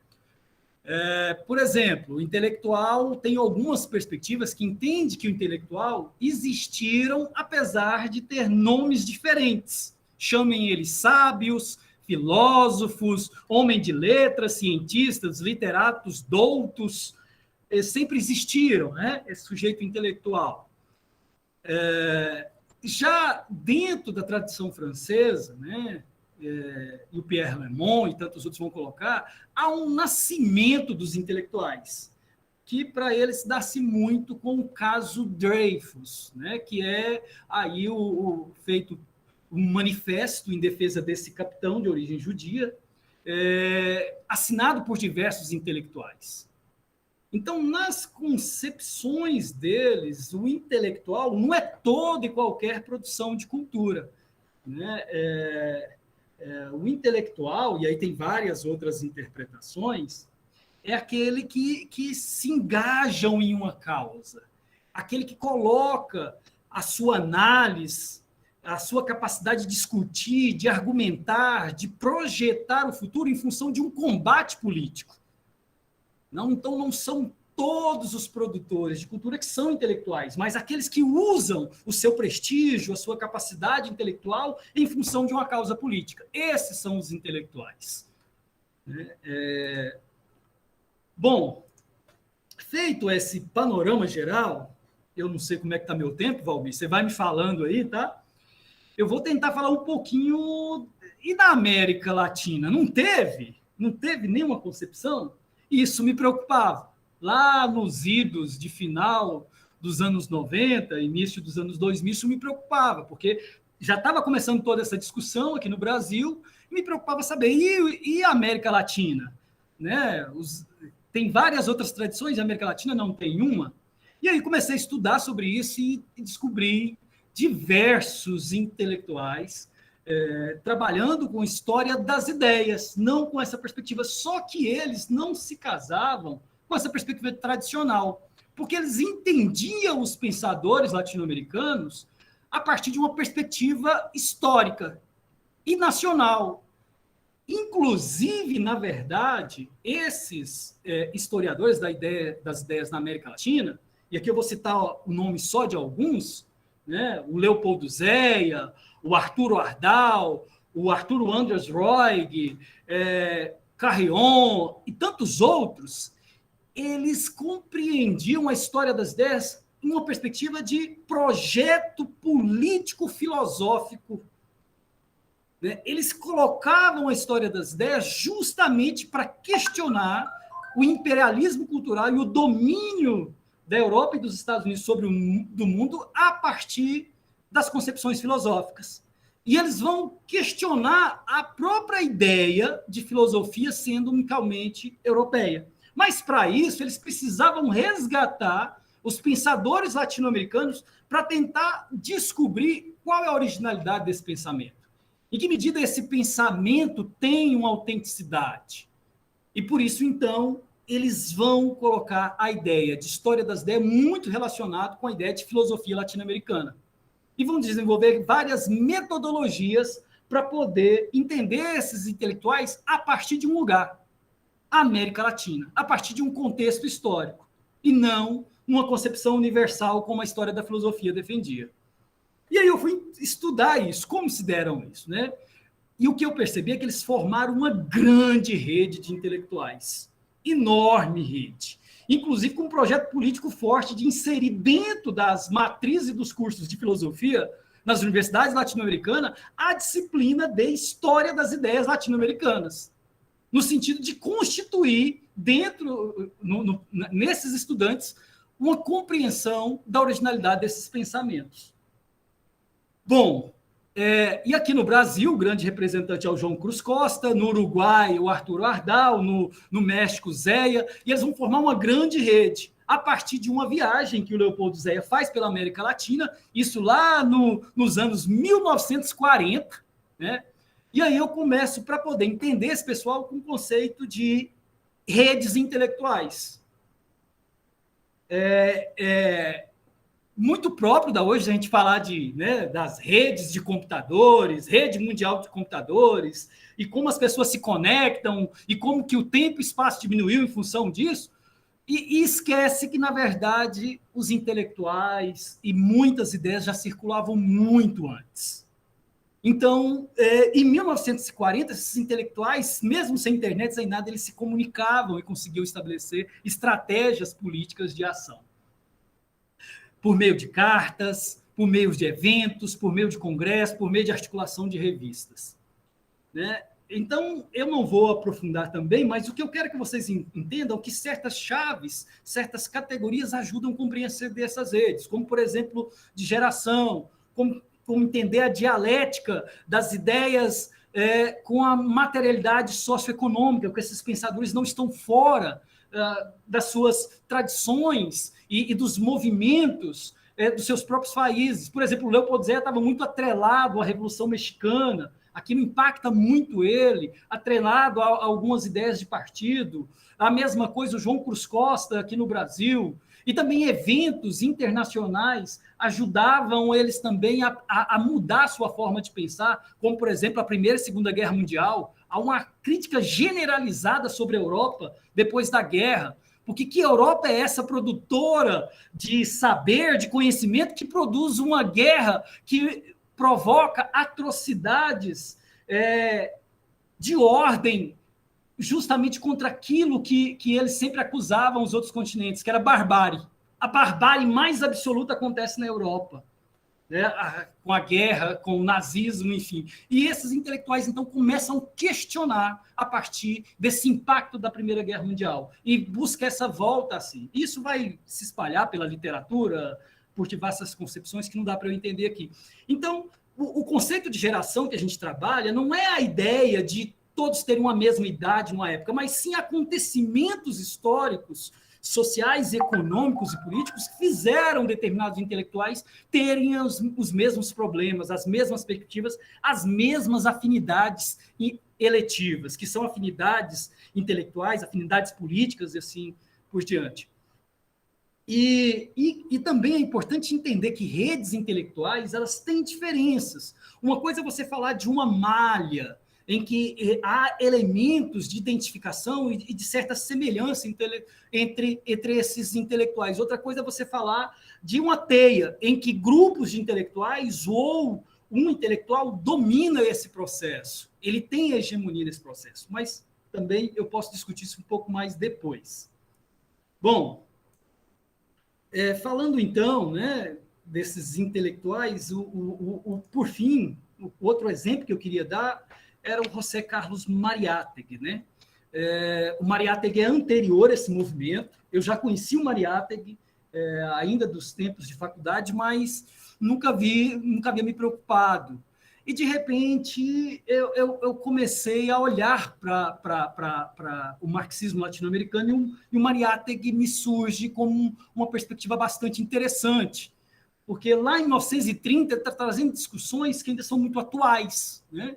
Por exemplo, o intelectual tem algumas perspectivas que entende que o intelectual existiram apesar de ter nomes diferentes. Chamem eles sábios, filósofos, homem de letras, cientistas, literatos, doutos, sempre existiram, né? Esse sujeito intelectual. Já dentro da tradição francesa, né? E o Pierre Lemon e tantos outros vão colocar, há um nascimento dos intelectuais, que para eles dá-se muito com o caso Dreyfus, né? Que é aí feito um manifesto em defesa desse capitão de origem judia, assinado por diversos intelectuais. Então, nas concepções deles, o intelectual não é toda e qualquer produção de cultura, né? O intelectual, e aí tem várias outras interpretações, é aquele que se engajam em uma causa, aquele que coloca a sua análise, a sua capacidade de discutir, de argumentar, de projetar o futuro em função de um combate político. Então, não são todos os produtores de cultura que são intelectuais, mas aqueles que usam o seu prestígio, a sua capacidade intelectual em função de uma causa política. Esses são os intelectuais. Bom, feito esse panorama geral, eu não sei como é que está meu tempo, Valmir, você vai me falando aí, tá? Eu vou tentar falar um pouquinho... E da América Latina? Não teve nenhuma concepção? Isso me preocupava. Lá nos idos de final dos anos 90, início dos anos 2000, isso me preocupava, porque já estava começando toda essa discussão aqui no Brasil, e me preocupava saber, e a América Latina? Né? Tem várias outras tradições, a América Latina não tem uma. E aí comecei a estudar sobre isso e descobri diversos intelectuais trabalhando com história das ideias, não com essa perspectiva, só que eles não se casavam com essa perspectiva tradicional, porque eles entendiam os pensadores latino-americanos a partir de uma perspectiva histórica e nacional. Inclusive, na verdade, esses historiadores das ideias na América Latina, e aqui eu vou citar o nome só de alguns, né? O Leopoldo Zéia, o Arturo Ardal, o Arturo Andrés Roig, Carrion e tantos outros, eles compreendiam a história das ideias em uma perspectiva de projeto político-filosófico. Né? Eles colocavam a história das ideias justamente para questionar o imperialismo cultural e o domínio da Europa e dos Estados Unidos sobre do mundo a partir das concepções filosóficas. E eles vão questionar a própria ideia de filosofia sendo unicamente europeia. Mas, para isso, eles precisavam resgatar os pensadores latino-americanos para tentar descobrir qual é a originalidade desse pensamento. Em que medida esse pensamento tem uma autenticidade. E, por isso, então, eles vão colocar a ideia de história das ideias muito relacionado com a ideia de filosofia latino-americana. E vão desenvolver várias metodologias para poder entender esses intelectuais a partir de um lugar, a América Latina, a partir de um contexto histórico, e não uma concepção universal como a história da filosofia defendia. E aí eu fui estudar isso, como se deram isso, né? E o que eu percebi é que eles formaram uma grande rede de intelectuais, enorme rede, inclusive com um projeto político forte de inserir dentro das matrizes dos cursos de filosofia nas universidades latino-americanas a disciplina de História das Ideias Latino-Americanas, no sentido de constituir dentro, nesses estudantes, uma compreensão da originalidade desses pensamentos. Bom, e aqui no Brasil, o grande representante é o João Cruz Costa, no Uruguai, o Arturo Ardal, no México, Zéia, e eles vão formar uma grande rede a partir de uma viagem que o Leopoldo Zéia faz pela América Latina, isso lá nos anos 1940, né? E aí eu começo para poder entender esse pessoal com o conceito de redes intelectuais. muito próprio da hoje a gente falar de, né, das redes de computadores, rede mundial de computadores, e como as pessoas se conectam, e como que o tempo e espaço diminuiu em função disso, e esquece que, na verdade, os intelectuais e muitas ideias já circulavam muito antes. Então, em 1940, esses intelectuais, mesmo sem internet, sem nada, eles se comunicavam e conseguiam estabelecer estratégias políticas de ação. Por meio de cartas, por meio de eventos, por meio de congressos, por meio de articulação de revistas. Né? Então, eu não vou aprofundar também, mas o que eu quero que vocês entendam é que certas chaves, certas categorias ajudam a compreender essas redes, como, por exemplo, de geração, como entender a dialética das ideias com a materialidade socioeconômica, porque esses pensadores não estão fora das suas tradições e dos movimentos dos seus próprios países. Por exemplo, o Leopold Zé estava muito atrelado à Revolução Mexicana, aquilo impacta muito ele, atrelado a algumas ideias de partido. A mesma coisa o João Cruz Costa aqui no Brasil. E também eventos internacionais ajudavam eles também a mudar a sua forma de pensar, como, por exemplo, a Primeira e Segunda Guerra Mundial. Há uma crítica generalizada sobre a Europa depois da guerra. Porque que Europa é essa produtora de saber, de conhecimento, que produz uma guerra que provoca atrocidades de ordem justamente contra aquilo que eles sempre acusavam os outros continentes, que era barbárie. A barbárie mais absoluta acontece na Europa, né? Com a guerra, com o nazismo, enfim. E esses intelectuais, então, começam a questionar a partir desse impacto da Primeira Guerra Mundial e busca essa volta assim. Isso vai se espalhar pela literatura, por diversas concepções que não dá para eu entender aqui. Então, o conceito de geração que a gente trabalha não é a ideia de todos terem uma mesma idade numa época, mas sim acontecimentos históricos, sociais, econômicos e políticos que fizeram determinados intelectuais terem os mesmos problemas, as mesmas perspectivas, as mesmas afinidades eletivas, que são afinidades intelectuais, afinidades políticas e assim por diante. E também é importante entender que redes intelectuais elas têm diferenças. Uma coisa é você falar de uma malha, em que há elementos de identificação e de certa semelhança entre esses intelectuais. Outra coisa é você falar de uma teia, em que grupos de intelectuais ou um intelectual domina esse processo. Ele tem a hegemonia nesse processo, mas também eu posso discutir isso um pouco mais depois. Bom, falando então, né, desses intelectuais, por fim, o outro exemplo que eu queria dar era o José Carlos Mariátegui, né? O Mariátegui é anterior a esse movimento. Eu já conheci o Mariátegui ainda dos tempos de faculdade, mas nunca havia me preocupado. E, de repente, eu comecei a olhar para o marxismo latino-americano e o Mariátegui me surge como uma perspectiva bastante interessante, porque lá em 1930 ele está trazendo discussões que ainda são muito atuais, né?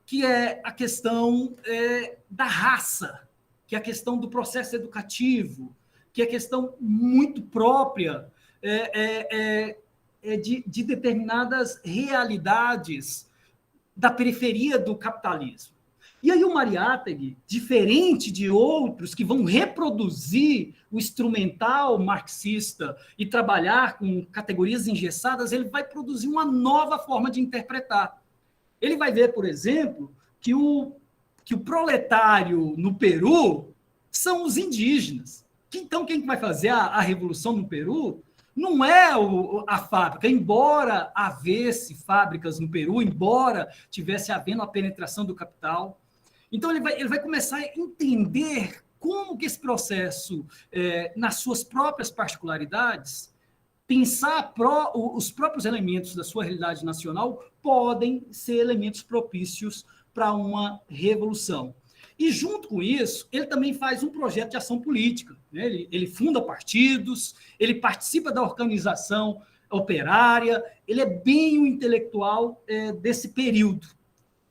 Que é a questão da raça, que é a questão do processo educativo, que é a questão muito própria de determinadas realidades da periferia do capitalismo. E aí o Mariátegui, diferente de outros que vão reproduzir o instrumental marxista e trabalhar com categorias engessadas, ele vai produzir uma nova forma de interpretar. Ele vai ver, por exemplo, que o proletário no Peru são os indígenas. Então, quem vai fazer a revolução no Peru não é a fábrica, embora havesse fábricas no Peru, embora tivesse havendo a penetração do capital. Então, ele vai começar a entender como que esse processo, nas suas próprias particularidades, pensar os próprios elementos da sua realidade nacional podem ser elementos propícios para uma revolução. E, junto com isso, ele também faz um projeto de ação política, né? Ele funda partidos, ele participa da organização operária, ele é bem o intelectual desse período.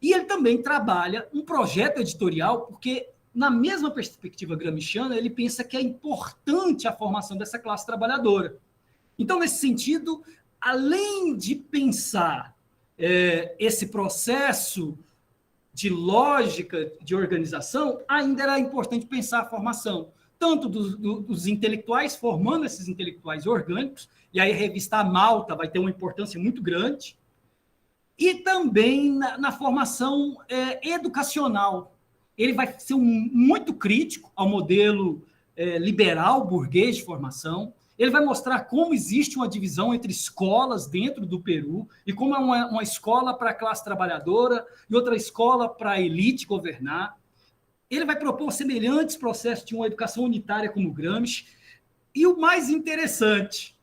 E ele também trabalha um projeto editorial, porque, na mesma perspectiva gramsciana, ele pensa que é importante a formação dessa classe trabalhadora. Então, nesse sentido, além de pensar esse processo de lógica de organização, ainda era importante pensar a formação, tanto dos intelectuais, formando esses intelectuais orgânicos, e aí a revista Malta vai ter uma importância muito grande, e também na formação educacional. Ele vai ser muito crítico ao modelo liberal, burguês de formação. Ele vai mostrar como existe uma divisão entre escolas dentro do Peru, e como é uma escola para a classe trabalhadora e outra escola para a elite governar. Ele vai propor semelhantes processos de uma educação unitária como Gramsci. E o mais interessante,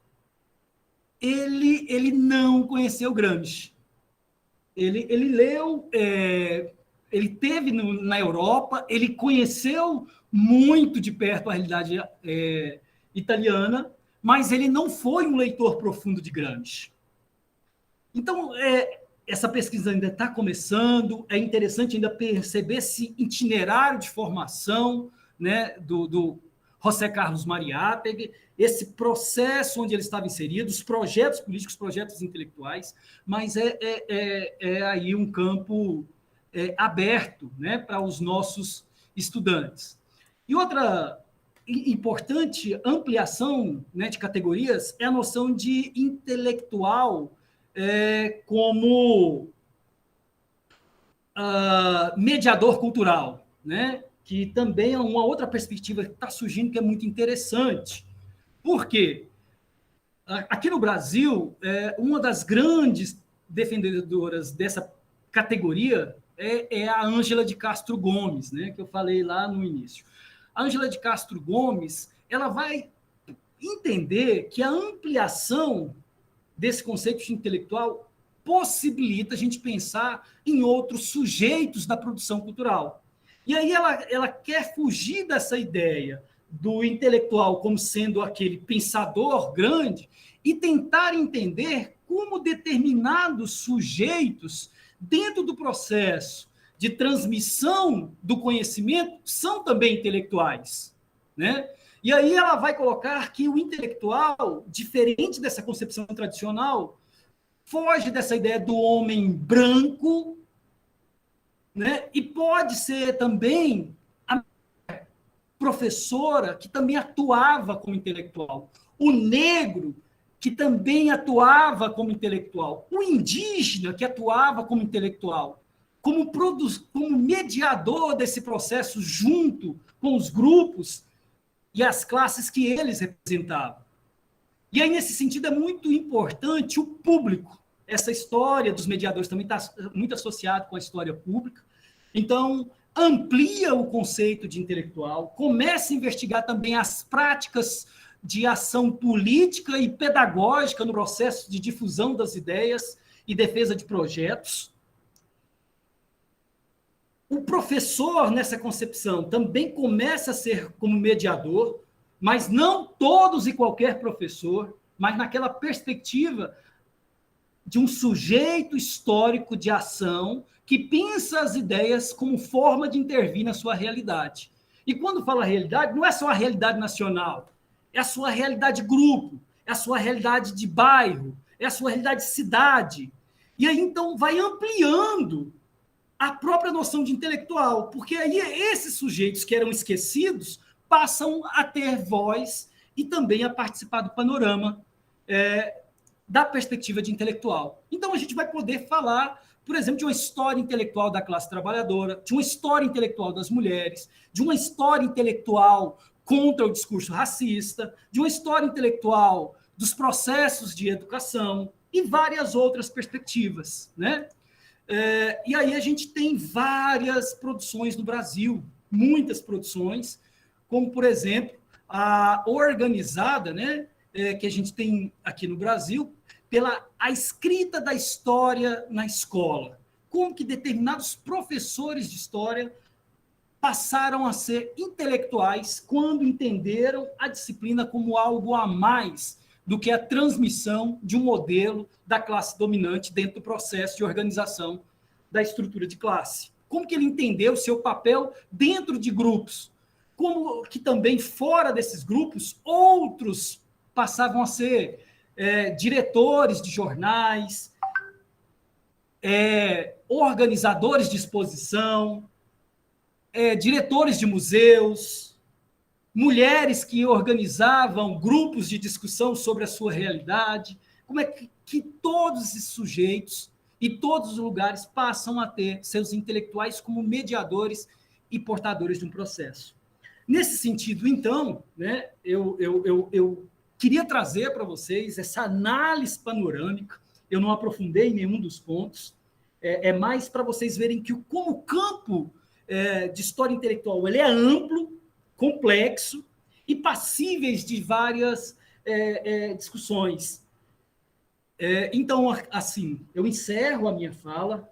ele não conheceu Gramsci. Ele leu, ele teve na Europa, ele conheceu muito de perto a realidade italiana, mas ele não foi um leitor profundo de Gramsci. Então, essa pesquisa ainda está começando, é interessante ainda perceber esse itinerário de formação, né, do José Carlos Mariátegui, esse processo onde ele estava inserido, os projetos políticos, projetos intelectuais, mas é aí um campo aberto, né, para os nossos estudantes. E outra importante ampliação, né, de categorias é a noção de intelectual como mediador cultural, né, que também é uma outra perspectiva que está surgindo que é muito interessante. Por quê? Aqui no Brasil, uma das grandes defendedoras dessa categoria é a Ângela de Castro Gomes, né, que eu falei lá no início. A Ângela de Castro Gomes, ela vai entender que a ampliação desse conceito de intelectual possibilita a gente pensar em outros sujeitos da produção cultural. E aí ela quer fugir dessa ideia do intelectual como sendo aquele pensador grande e tentar entender como determinados sujeitos, dentro do processo de transmissão do conhecimento, são também intelectuais, né? E aí ela vai colocar que o intelectual, diferente dessa concepção tradicional, foge dessa ideia do homem branco, né? E pode ser também a professora que também atuava como intelectual, o negro que também atuava como intelectual, o indígena que atuava como intelectual, como mediador desse processo junto com os grupos e as classes que eles representavam. E aí, nesse sentido, é muito importante o público. Essa história dos mediadores também está muito associada com a história pública. Então, amplia o conceito de intelectual, começa a investigar também as práticas de ação política e pedagógica no processo de difusão das ideias e defesa de projetos. O professor, nessa concepção, também começa a ser como mediador, mas não todos e qualquer professor, mas naquela perspectiva de um sujeito histórico de ação que pensa as ideias como forma de intervir na sua realidade. E quando fala realidade, não é só a realidade nacional, é a sua realidade de grupo, é a sua realidade de bairro, é a sua realidade de cidade. E aí, então, vai ampliando a própria noção de intelectual, porque aí esses sujeitos que eram esquecidos passam a ter voz e também a participar do panorama da perspectiva de intelectual. Então, a gente vai poder falar, por exemplo, de uma história intelectual da classe trabalhadora, de uma história intelectual das mulheres, de uma história intelectual contra o discurso racista, de uma história intelectual dos processos de educação e várias outras perspectivas, né? E aí a gente tem várias produções no Brasil, muitas produções, como, por exemplo, a organizada, né, que a gente tem aqui no Brasil, pela a escrita da história na escola. Como que determinados professores de história passaram a ser intelectuais quando entenderam a disciplina como algo a mais do que a transmissão de um modelo da classe dominante dentro do processo de organização da estrutura de classe. Como que ele entendeu o seu papel dentro de grupos, como que também fora desses grupos outros passavam a ser diretores de jornais, organizadores de exposição, diretores de museus, mulheres que organizavam grupos de discussão sobre a sua realidade. Como é que todos esses sujeitos e todos os lugares passam a ter seus intelectuais como mediadores e portadores de um processo. Nesse sentido, então, né, eu queria trazer para vocês essa análise panorâmica. Eu não aprofundei em nenhum dos pontos, é mais para vocês verem que como o campo de história intelectual ele é amplo, complexo e passíveis de várias discussões. Então, assim, eu encerro a minha fala.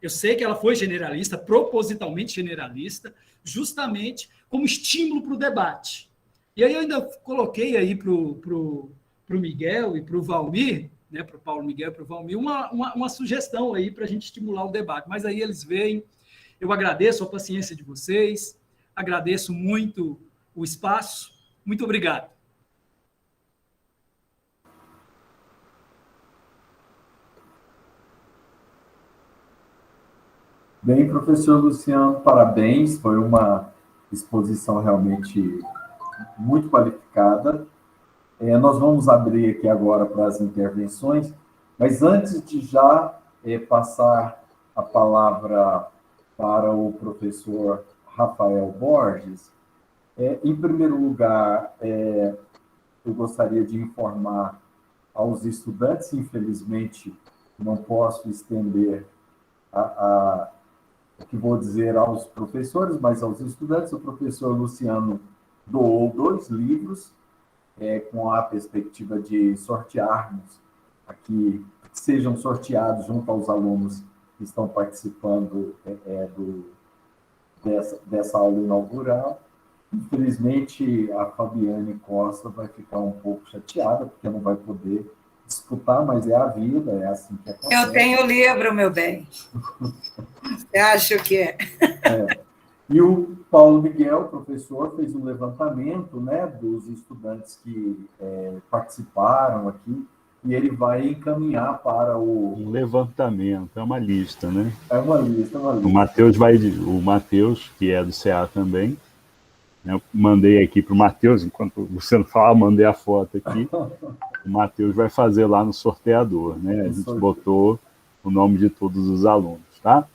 Eu sei que ela foi generalista, propositalmente generalista, justamente como estímulo para o debate. E aí eu ainda coloquei aí para o Miguel e para o Valmir, né, para o Paulo Miguel e para o Valmir, uma sugestão aí para a gente estimular o debate. Mas aí eles veem. Eu agradeço a paciência de vocês, agradeço muito o espaço. Muito obrigado. Bem, professor Luciano, parabéns. Foi uma exposição realmente muito qualificada. Nós vamos abrir aqui agora para as intervenções, mas antes de já passar a palavra para o professor Rafael Borges, em primeiro lugar, eu gostaria de informar aos estudantes, infelizmente não posso estender o que vou dizer aos professores, mas aos estudantes. O professor Luciano doou 2 livros, com a perspectiva de sortearmos aqui, que sejam sorteados junto aos alunos que estão participando dessa aula inaugural. Infelizmente, a Fabiane Costa vai ficar um pouco chateada, porque não vai poder disputar, mas é a vida, é assim que acontece. Eu tenho o livro, meu bem. Eu acho que é. E o Paulo Miguel, professor, fez um levantamento, né, dos estudantes que participaram aqui, e ele vai encaminhar para Um levantamento, é uma lista, né? É uma lista. O Matheus, que é do CA também, né, eu mandei aqui para o Matheus, enquanto o Luciano fala, mandei a foto aqui. O Matheus vai fazer lá no sorteador, né? A gente botou o nome de todos os alunos, tá?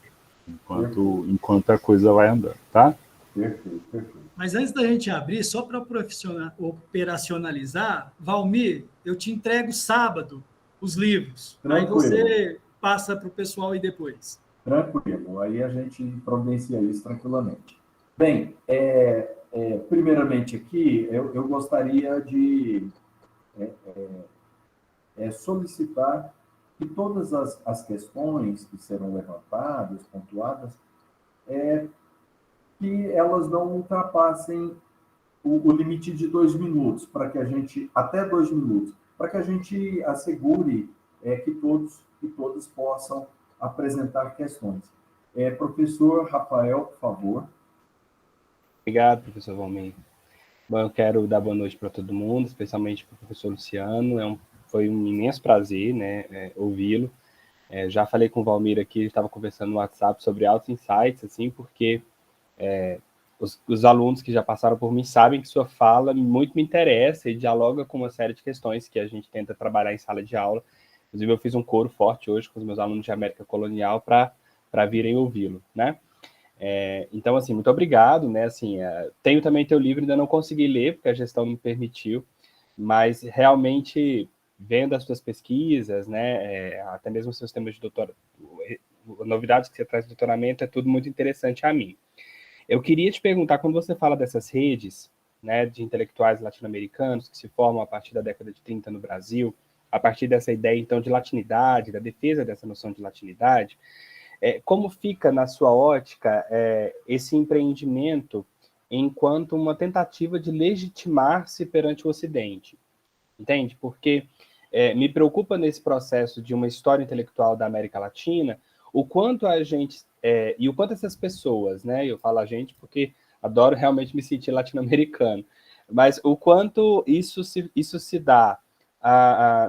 Enquanto a coisa vai andando, tá? Perfeito. Mas antes da gente abrir, só para operacionalizar, Valmir, eu te entrego sábado os livros. Tranquilo. Aí você passa para o pessoal e depois. Tranquilo, aí a gente providencia isso tranquilamente. Bem, primeiramente aqui, eu gostaria de solicitar que todas as questões que serão levantadas, pontuadas, que elas não ultrapassem o limite de 2 minutos, para que a gente, até 2 minutos, para que a gente assegure que todos e todas possam apresentar questões. Professor Rafael, por favor. Obrigado, professor Valmir. Bom, eu quero dar boa noite para todo mundo, especialmente para o professor Luciano. Foi um imenso prazer, né, ouvi-lo. Já falei com o Valmir aqui, estava conversando no WhatsApp sobre Auto Insights, assim, porque os alunos que já passaram por mim sabem que sua fala muito me interessa e dialoga com uma série de questões que a gente tenta trabalhar em sala de aula. Inclusive, eu fiz um coro forte hoje com os meus alunos de América Colonial para virem ouvi-lo, né? Então, assim, muito obrigado, né? Assim, tenho também teu livro, ainda não consegui ler, porque a gestão não me permitiu, mas realmente, vendo as suas pesquisas, né? Até mesmo os seus temas de doutorado, novidades que você traz de doutoramento, é tudo muito interessante a mim. Eu queria te perguntar, quando você fala dessas redes, né, de intelectuais latino-americanos que se formam a partir da década de 30 no Brasil, a partir dessa ideia, então, de latinidade, da defesa dessa noção de latinidade, como fica, na sua ótica, esse empreendimento enquanto uma tentativa de legitimar-se perante o Ocidente? Entende? Porque me preocupa nesse processo de uma história intelectual da América Latina, o quanto a gente, e o quanto essas pessoas, né, eu falo a gente porque adoro realmente me sentir latino-americano, mas o quanto isso se dá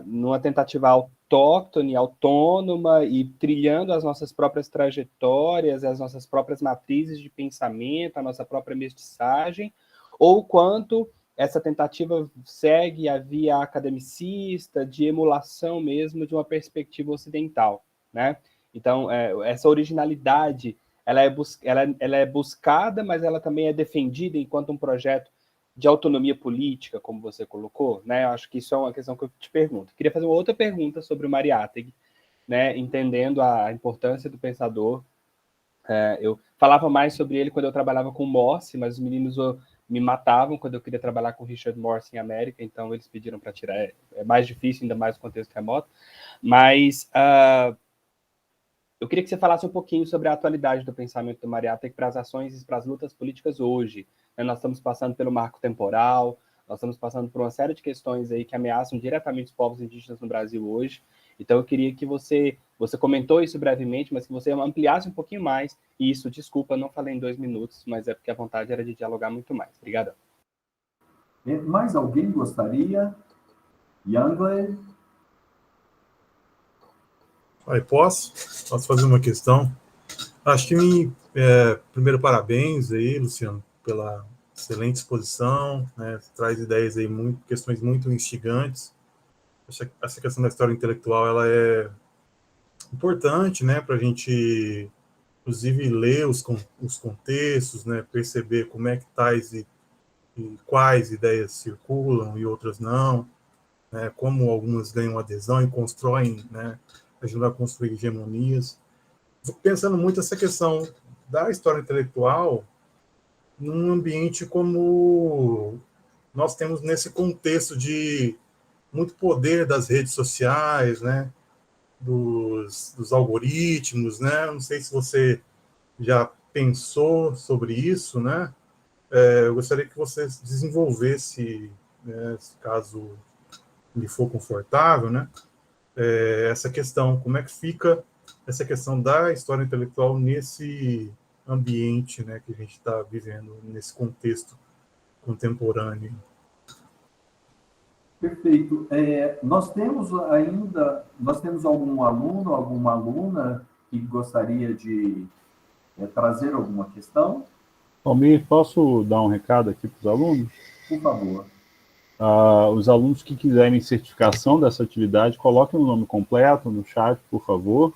numa tentativa autóctone, autônoma e trilhando as nossas próprias trajetórias, as nossas próprias matrizes de pensamento, a nossa própria mestiçagem, ou quanto essa tentativa segue a via academicista, de emulação mesmo de uma perspectiva ocidental, né? Então, essa originalidade, ela é buscada, mas ela também é defendida enquanto um projeto de autonomia política, como você colocou, né? Eu acho que isso é uma questão que eu te pergunto. Queria fazer uma outra pergunta sobre o Mariátegui, né? Entendendo a importância do pensador. Eu falava mais sobre ele quando eu trabalhava com Morse, mas os meninos me matavam quando eu queria trabalhar com Richard Morse em América, então eles pediram para tirar. É mais difícil, ainda mais no contexto remoto. Mas eu queria que você falasse um pouquinho sobre a atualidade do pensamento do Mariátegui para as ações e para as lutas políticas hoje. Nós estamos passando pelo marco temporal, nós estamos passando por uma série de questões aí que ameaçam diretamente os povos indígenas no Brasil hoje. Então, eu queria que você comentou isso brevemente, mas que você ampliasse um pouquinho mais. E isso, desculpa, não falei em 2 minutos, mas é porque a vontade era de dialogar muito mais. Obrigado. Mais alguém gostaria? Yangle? Posso fazer uma questão? Acho que, primeiro, parabéns aí, Luciano, pela excelente exposição, né? Traz ideias aí, questões muito instigantes. Essa questão da história intelectual, ela é importante, né, para a gente, inclusive, ler os contextos, né, perceber como é que tais e quais ideias circulam e outras não, né, como algumas ganham adesão e constroem, né, ajudam a construir hegemonias. Pensando muito essa questão da história intelectual num ambiente como nós temos nesse contexto de muito poder das redes sociais, né, dos algoritmos, né? Não sei se você já pensou sobre isso, né? Eu gostaria que você desenvolvesse, né, caso lhe for confortável, né? Essa questão, como é que fica essa questão da história intelectual nesse ambiente, né, que a gente está vivendo, nesse contexto contemporâneo. Perfeito. Nós temos algum aluno, alguma aluna que gostaria de trazer alguma questão? Almir, posso dar um recado aqui para os alunos? Por favor. Os alunos que quiserem certificação dessa atividade, coloquem o nome completo no chat, por favor.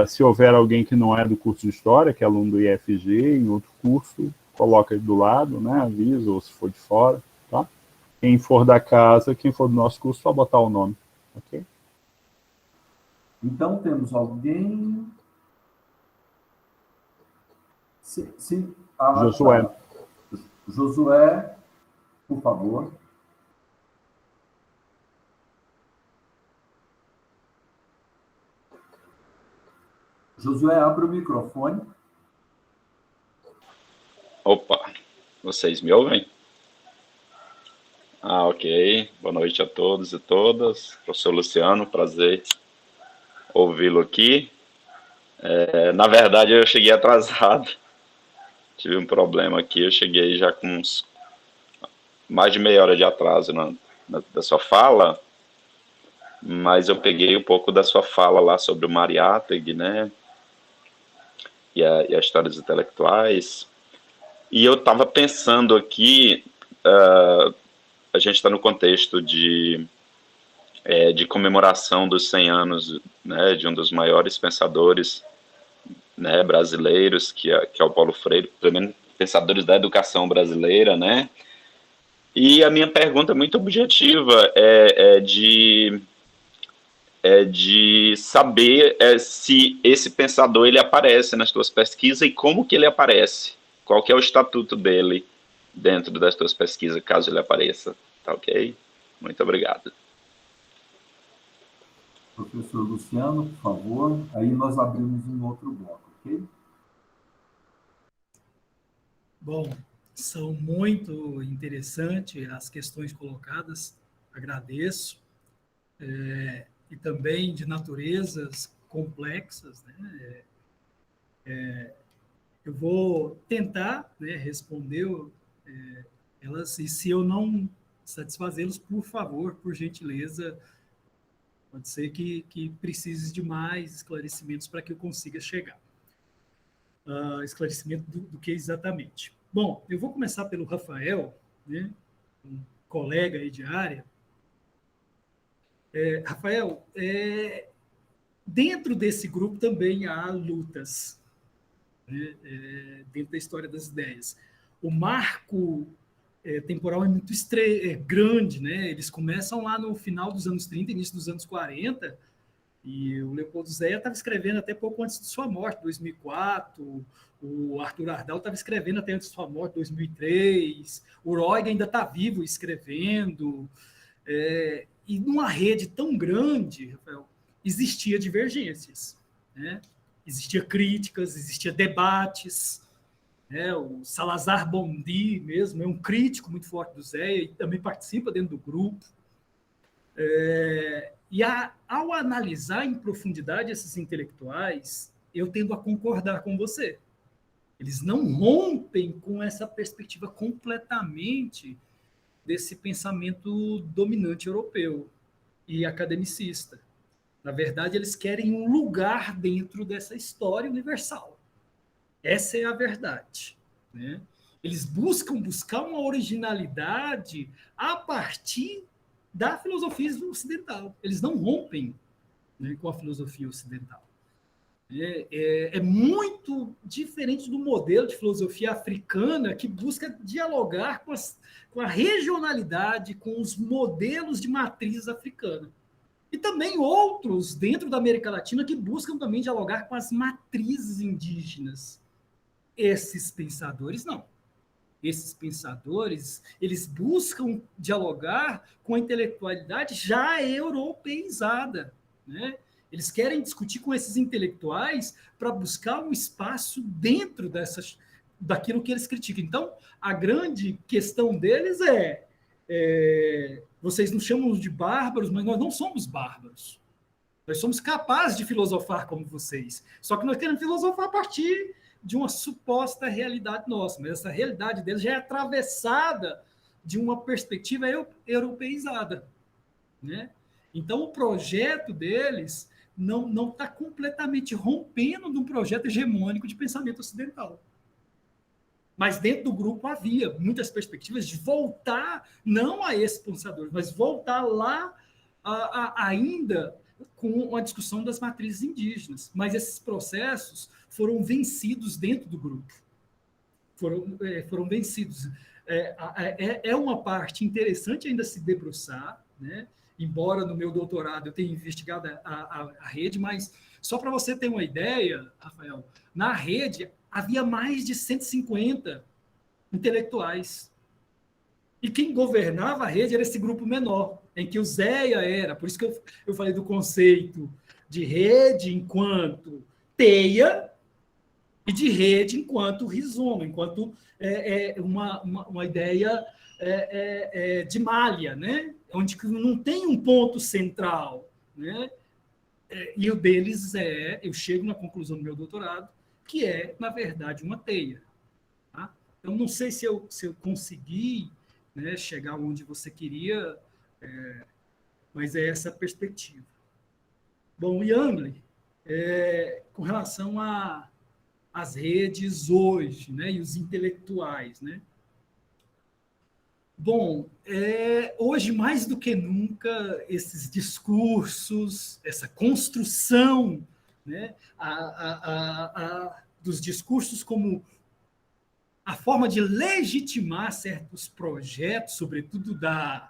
Se houver alguém que não é do curso de História, que é aluno do IFG, em outro curso, coloca aí do lado, né? Avisa, ou se for de fora, tá? Quem for da casa, quem for do nosso curso, só botar o nome, ok? Então, temos alguém... Josué. Tá. Josué, por favor. Josué, abre o microfone. Opa, vocês me ouvem? Ok. Boa noite a todos e todas. Professor Luciano, prazer ouvi-lo aqui. Na verdade, eu cheguei atrasado. Tive um problema aqui, eu cheguei já com mais de meia hora de atraso da sua fala, mas eu peguei um pouco da sua fala lá sobre o Mariátegui, né? E a história dos intelectuais. E eu estava pensando aqui, a gente está no contexto de comemoração dos 100 anos, né, de um dos maiores pensadores, né, brasileiros, que é o Paulo Freire, pelo menos pensadores da educação brasileira, né? E a minha pergunta muito objetiva é de saber se esse pensador ele aparece nas tuas pesquisas e como que ele aparece, qual que é o estatuto dele dentro das tuas pesquisas, caso ele apareça, tá ok? Muito obrigado. Professor Luciano, por favor. Aí nós abrimos um outro bloco, ok? Bom, são muito interessantes as questões colocadas, agradeço, e também de naturezas complexas, né? Eu vou tentar, né, responder elas, e se eu não satisfazê-los, por favor, por gentileza. Pode ser que precise de mais esclarecimentos para que eu consiga chegar. Esclarecimento do que exatamente. Bom, eu vou começar pelo Rafael, né, um colega aí de área. Rafael, dentro desse grupo também há lutas, né, dentro da história das ideias. O marco temporal é muito grande, né? Eles começam lá no final dos anos 30, início dos anos 40, e o Leopoldo Zéia estava escrevendo até pouco antes de sua morte, 2004, o Arthur Ardal estava escrevendo até antes de sua morte, 2003, o Roig ainda está vivo escrevendo, e numa rede tão grande, Rafael, existia divergências, né? Existia críticas, existia debates, o Salazar Bondi mesmo é um crítico muito forte do Zéia e também participa dentro do grupo. E ao analisar em profundidade esses intelectuais, eu tendo a concordar com você. Eles não rompem com essa perspectiva completamente desse pensamento dominante europeu e academicista. Na verdade, eles querem um lugar dentro dessa história universal. Essa é a verdade, né? Eles buscar uma originalidade a partir da filosofia ocidental. Eles não rompem, né, com a filosofia ocidental. É muito diferente do modelo de filosofia africana que busca dialogar com a regionalidade, com os modelos de matriz africana. E também outros dentro da América Latina que buscam também dialogar com as matrizes indígenas. Esses pensadores não. Esses pensadores, eles buscam dialogar com a intelectualidade já europeizada, né? Eles querem discutir com esses intelectuais para buscar um espaço dentro daquilo que eles criticam. Então, a grande questão deles vocês nos chamam de bárbaros, mas nós não somos bárbaros. Nós somos capazes de filosofar como vocês. Só que nós queremos filosofar a partir de uma suposta realidade nossa, mas essa realidade deles já é atravessada de uma perspectiva europeizada, né? Então, o projeto deles não está completamente rompendo de um projeto hegemônico de pensamento ocidental. Mas dentro do grupo havia muitas perspectivas de voltar, não a esses pensadores, mas voltar lá ainda com a discussão das matrizes indígenas. Mas esses processos foram vencidos dentro do grupo. Foram vencidos. É uma parte interessante ainda se debruçar, né? Embora no meu doutorado eu tenha investigado a rede, mas só para você ter uma ideia, Rafael, na rede havia mais de 150 intelectuais. E quem governava a rede era esse grupo menor, em que o Zéia era. Por isso que eu falei do conceito de rede enquanto teia e de rede enquanto rizoma, enquanto uma ideia de malha, né? Onde não tem um ponto central, né? E o deles eu chego na conclusão do meu doutorado, que é, na verdade, uma teia. Tá? Eu não sei se eu consegui, né, chegar onde você queria, mas é essa a perspectiva. Bom, Yang, com relação às redes hoje, né, e os intelectuais, né? Bom, hoje, mais do que nunca, esses discursos, essa construção, né, dos discursos como a forma de legitimar certos projetos, sobretudo da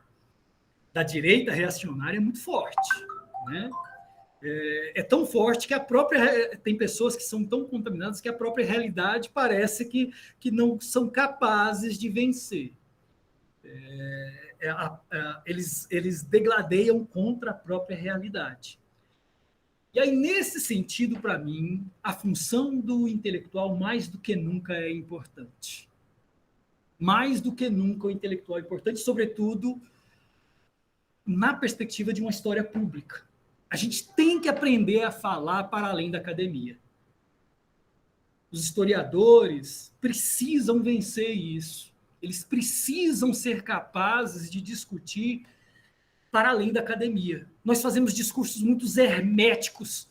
direita reacionária, é muito forte, né? É tão forte que tem pessoas que são tão contaminadas que a própria realidade parece que não são capazes de vencer. Eles degladeiam contra a própria realidade. E aí, nesse sentido, para mim, a função do intelectual mais do que nunca é importante. Mais do que nunca o intelectual é importante, sobretudo na perspectiva de uma história pública. A gente tem que aprender a falar para além da academia. Os historiadores precisam vencer isso. Eles precisam ser capazes de discutir para além da academia. Nós fazemos discursos muito herméticos,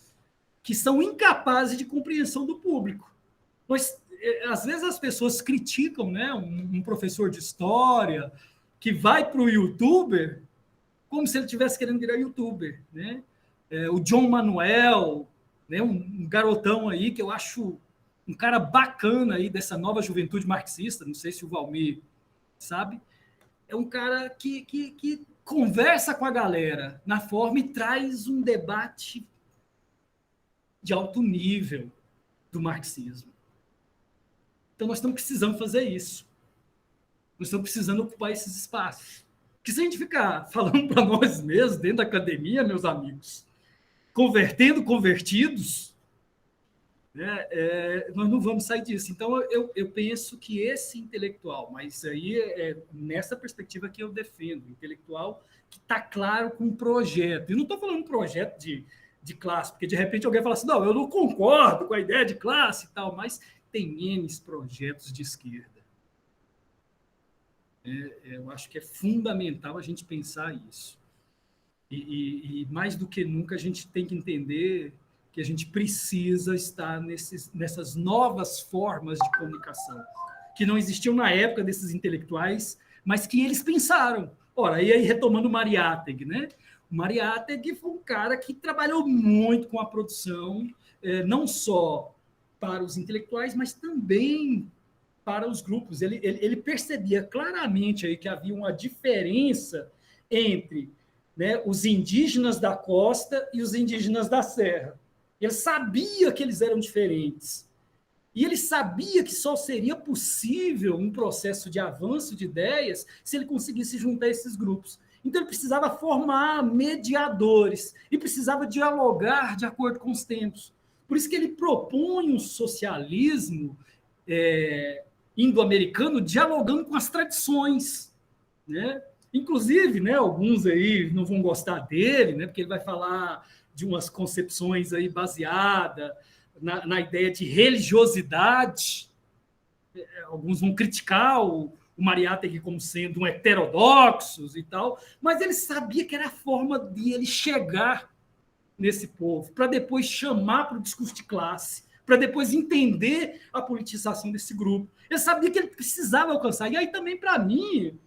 que são incapazes de compreensão do público. Às vezes as pessoas criticam, né, um professor de história que vai para o youtuber como se ele estivesse querendo virar youtuber, né? O John Manuel, né, um garotão aí que eu acho um cara bacana aí dessa nova juventude marxista, não sei se o Valmir sabe, é um cara que conversa com a galera na forma e traz um debate de alto nível do marxismo. Então, nós estamos precisando fazer isso. Nós estamos precisando ocupar esses espaços. Porque se a gente ficar falando para nós mesmos, dentro da academia, meus amigos, convertendo convertidos, né, nós não vamos sair disso. Então, eu penso que esse intelectual, mas aí é nessa perspectiva que eu defendo, intelectual que está claro com um projeto. E não estou falando um projeto de classe, porque de repente alguém fala assim, não, eu não concordo com a ideia de classe e tal, mas tem N projetos de esquerda. Eu acho que é fundamental a gente pensar isso. E mais do que nunca a gente tem que entender que a gente precisa estar nessas novas formas de comunicação, que não existiam na época desses intelectuais, mas que eles pensaram. Ora, e aí retomando o Mariátegui, né? O Mariátegui foi um cara que trabalhou muito com a produção, não só para os intelectuais, mas também para os grupos. Ele percebia claramente aí que havia uma diferença entre, né, os indígenas da costa e os indígenas da serra. Ele sabia que eles eram diferentes. E ele sabia que só seria possível um processo de avanço de ideias se ele conseguisse juntar esses grupos. Então, ele precisava formar mediadores e precisava dialogar de acordo com os tempos. Por isso que ele propõe um socialismo indo-americano dialogando com as tradições, né? Inclusive, né, alguns aí não vão gostar dele, né, porque ele vai falar de umas concepções aí baseadas na ideia de religiosidade. Alguns vão criticar o Mariátegui como sendo um heterodoxo e tal, mas ele sabia que era a forma de ele chegar nesse povo, para depois chamar para o discurso de classe, para depois entender a politização desse grupo. Ele sabia que ele precisava alcançar. E aí também, para mim,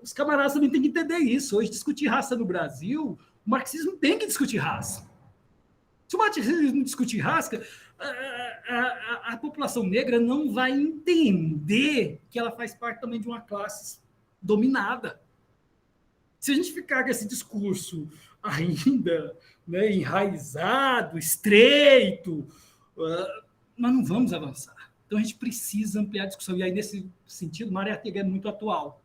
os camaradas também têm que entender isso. Hoje, discutir raça no Brasil, o marxismo tem que discutir raça. Se o marxismo não discutir raça, a população negra não vai entender que ela faz parte também de uma classe dominada. Se a gente ficar com esse discurso ainda, né, enraizado, estreito, nós não vamos avançar. Então, a gente precisa ampliar a discussão. E aí, nesse sentido, Mariátegui é muito atual.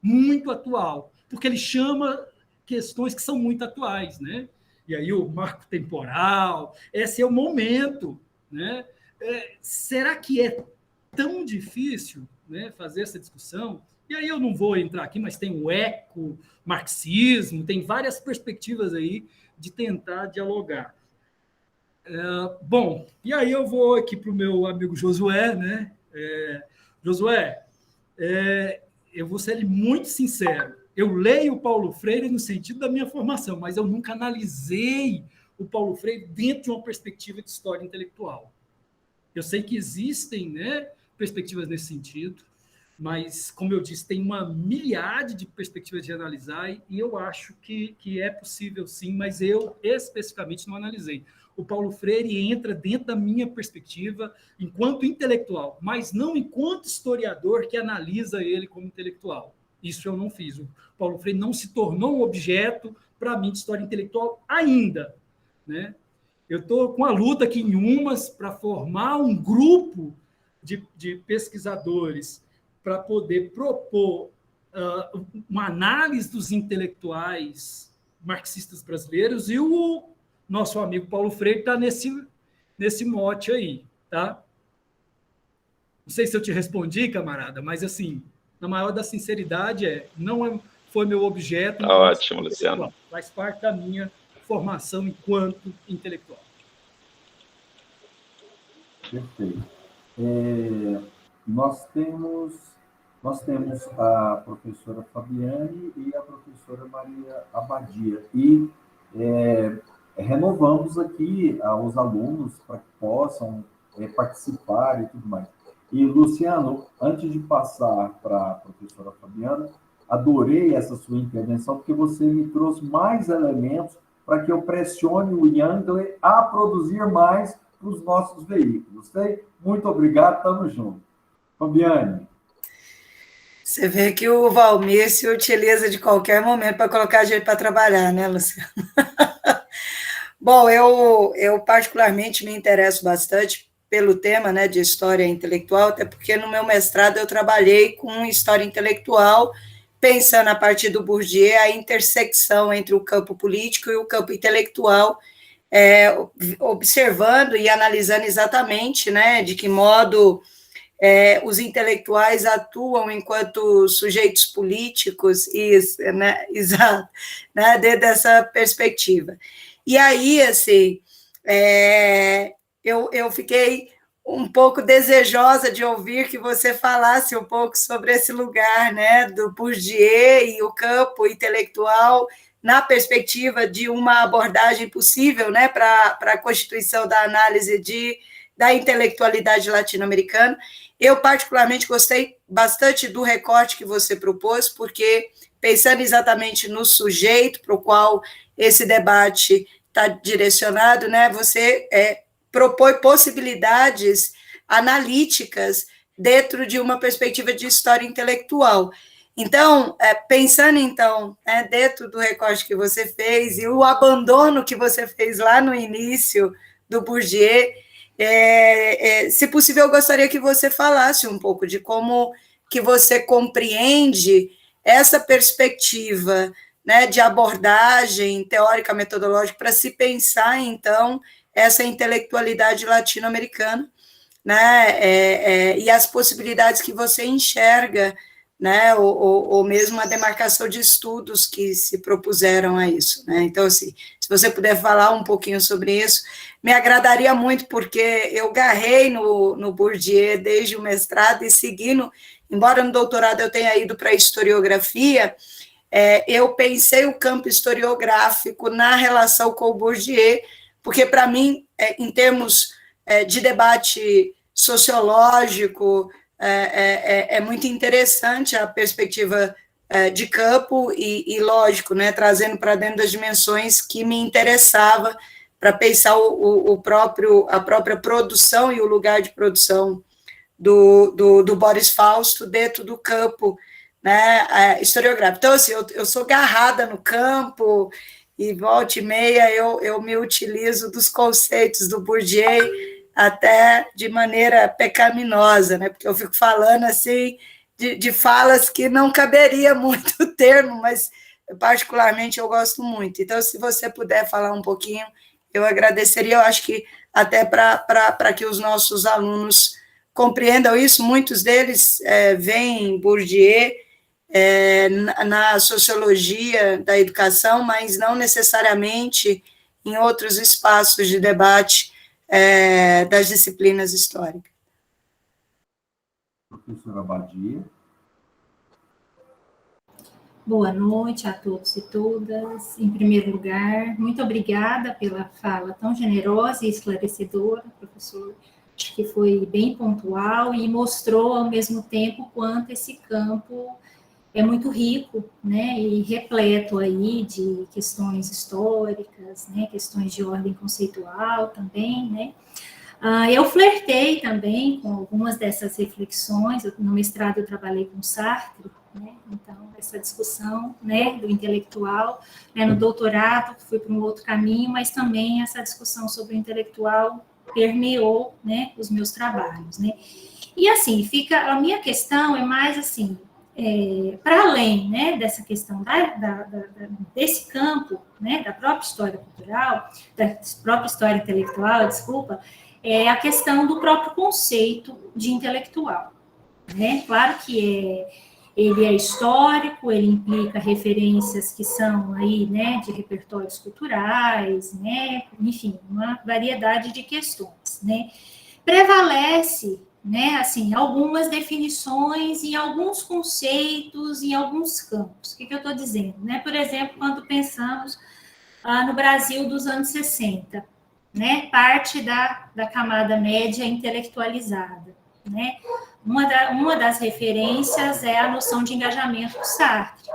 Muito atual. Porque ele chama questões que são muito atuais, né? E aí, o marco temporal, esse é o momento, né? Será que é tão difícil, né, fazer essa discussão? E aí eu não vou entrar aqui, mas tem o eco-marxismo, tem várias perspectivas aí de tentar dialogar. Bom, e aí eu vou aqui para o meu amigo Josué, né? Josué, eu vou ser muito sincero. Eu leio o Paulo Freire no sentido da minha formação, mas eu nunca analisei o Paulo Freire dentro de uma perspectiva de história intelectual. Eu sei que existem, né, perspectivas nesse sentido, mas, como eu disse, tem uma milhade de perspectivas de analisar e eu acho que é possível sim, mas eu especificamente não analisei. O Paulo Freire entra dentro da minha perspectiva enquanto intelectual, mas não enquanto historiador que analisa ele como intelectual. Isso eu não fiz. O Paulo Freire não se tornou um objeto, para mim, de história intelectual ainda, né? Eu estou com a luta aqui em Umas para formar um grupo de pesquisadores para poder propor uma análise dos intelectuais marxistas brasileiros, e o nosso amigo Paulo Freire está nesse mote aí, tá? Não sei se eu te respondi, camarada, mas, assim, na maior da sinceridade, foi meu objeto. Tá ótimo, Luciano. Faz parte da minha formação enquanto intelectual. Perfeito. Nós temos nós temos a professora Fabiane e a professora Maria Abadia. E renovamos aqui aos alunos para que possam participar e tudo mais. E, Luciano, antes de passar para a professora Fabiana, adorei essa sua intervenção, porque você me trouxe mais elementos para que eu pressione o Youngler a produzir mais para os nossos veículos. Sei? Muito obrigado, estamos juntos. Fabiane. Você vê que o Valmir se utiliza de qualquer momento para colocar a gente para trabalhar, né, Luciano? Bom, eu particularmente me interesso bastante pelo tema, né, de história intelectual, até porque no meu mestrado eu trabalhei com história intelectual, pensando a partir do Bourdieu a intersecção entre o campo político e o campo intelectual, observando e analisando exatamente, né, de que modo os intelectuais atuam enquanto sujeitos políticos, exato, né, dentro dessa perspectiva. E aí, assim, eu fiquei um pouco desejosa de ouvir que você falasse um pouco sobre esse lugar, né, do Bourdieu e o campo intelectual na perspectiva de uma abordagem possível, né, para a constituição da análise da intelectualidade latino-americana. Eu, particularmente, gostei bastante do recorte que você propôs, porque, pensando exatamente no sujeito para o qual esse debate está direcionado, né, você propõe possibilidades analíticas dentro de uma perspectiva de história intelectual. Então, pensando, então, dentro do recorte que você fez e o abandono que você fez lá no início do Bourdieu, se possível, eu gostaria que você falasse um pouco de como que você compreende essa perspectiva, né, de abordagem teórica, metodológica, para se pensar, então, essa intelectualidade latino-americana, né, e as possibilidades que você enxerga, né, ou mesmo a demarcação de estudos que se propuseram a isso, né? Então, assim, se você puder falar um pouquinho sobre isso, me agradaria muito, porque eu garrei no Bourdieu desde o mestrado e seguindo, embora no doutorado eu tenha ido para a historiografia, eu pensei o campo historiográfico na relação com o Bourdieu, porque, para mim, em termos de debate sociológico, é muito interessante a perspectiva de campo e lógico, né, trazendo para dentro das dimensões que me interessava para pensar a própria produção e o lugar de produção do Boris Fausto dentro do campo, né, historiográfico. Então, assim, eu sou garrada no campo e volta e meia eu me utilizo dos conceitos do Bourdieu até de maneira pecaminosa, né? Porque eu fico falando assim de falas que não caberia muito o termo, mas particularmente eu gosto muito. Então, se você puder falar um pouquinho, eu agradeceria. Eu acho que até para que os nossos alunos compreendam isso, muitos deles veem Bourdieu na sociologia da educação, mas não necessariamente em outros espaços de debate das disciplinas históricas. Professora Abadia. Boa noite a todos e todas. Em primeiro lugar, muito obrigada pela fala tão generosa e esclarecedora, professor. Acho que foi bem pontual e mostrou, ao mesmo tempo, quanto esse campo é muito rico, né, e repleto aí de questões históricas, né, questões de ordem conceitual também, né. Eu flertei também com algumas dessas reflexões. No mestrado eu trabalhei com Sartre, né, então essa discussão, né, do intelectual, né, no doutorado fui para um outro caminho, mas também essa discussão sobre o intelectual permeou, né, os meus trabalhos, né. E assim, a minha questão é mais assim, para além, né, dessa questão desse campo, né, da própria história cultural, da própria história intelectual, desculpa, é a questão do próprio conceito de intelectual, né? Claro que ele é histórico, ele implica referências que são aí, né, de repertórios culturais, né, enfim, uma variedade de questões, né? Prevalece né, assim, algumas definições em alguns conceitos, em alguns campos. O que eu estou dizendo? Né? Por exemplo, quando pensamos no Brasil dos anos 60, né, parte da camada média intelectualizada. Né? Uma das referências é a noção de engajamento do Sartre,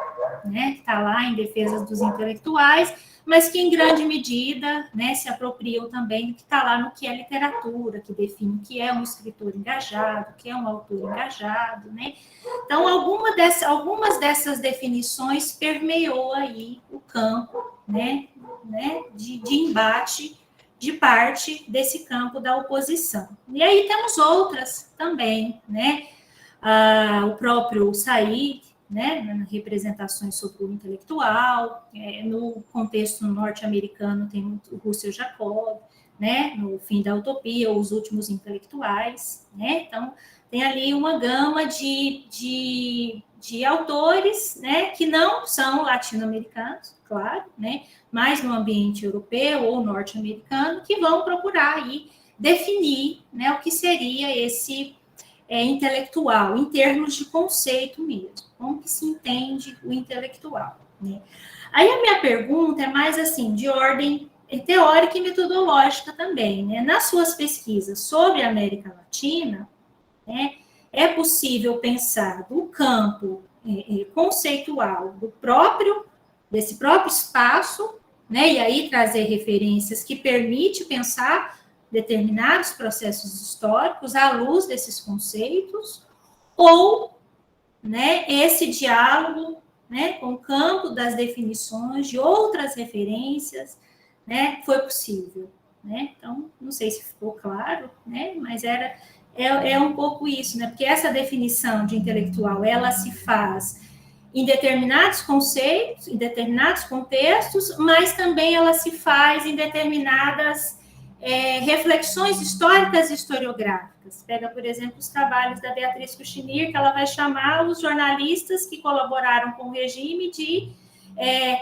né, que está lá em Defesa dos Intelectuais, mas que, em grande medida, né, se apropriou também do que está lá no que é literatura, que define o que é um escritor engajado, o que é um autor engajado. Né? Então, algumas dessas definições permeou aí o campo, né, de embate de parte desse campo da oposição. E aí temos outras também, né? O próprio Said, né, nas representações sobre o intelectual, no contexto norte-americano tem o Russell Jacob, né, no Fim da Utopia, Os Últimos Intelectuais, né? Então, tem ali uma gama de autores, né, que não são latino-americanos, claro, né, mas no ambiente europeu ou norte-americano, que vão procurar aí definir, né, o que seria esse intelectual, em termos de conceito mesmo, como que se entende o intelectual. Né? Aí a minha pergunta é mais assim, de ordem teórica e metodológica também. Né? Nas suas pesquisas sobre a América Latina, né, é possível pensar do campo conceitual desse próprio espaço, né, e aí trazer referências que permite pensar determinados processos históricos à luz desses conceitos, ou, né, esse diálogo, né, com o campo das definições de outras referências, né, foi possível. Né? Então, não sei se ficou claro, né, mas é um pouco isso, né, porque essa definição de intelectual, ela se faz em determinados conceitos, em determinados contextos, mas também ela se faz em determinadas reflexões históricas e historiográficas. Pega, por exemplo, os trabalhos da Beatriz Cuchinir, que ela vai chamar os jornalistas que colaboraram com o regime de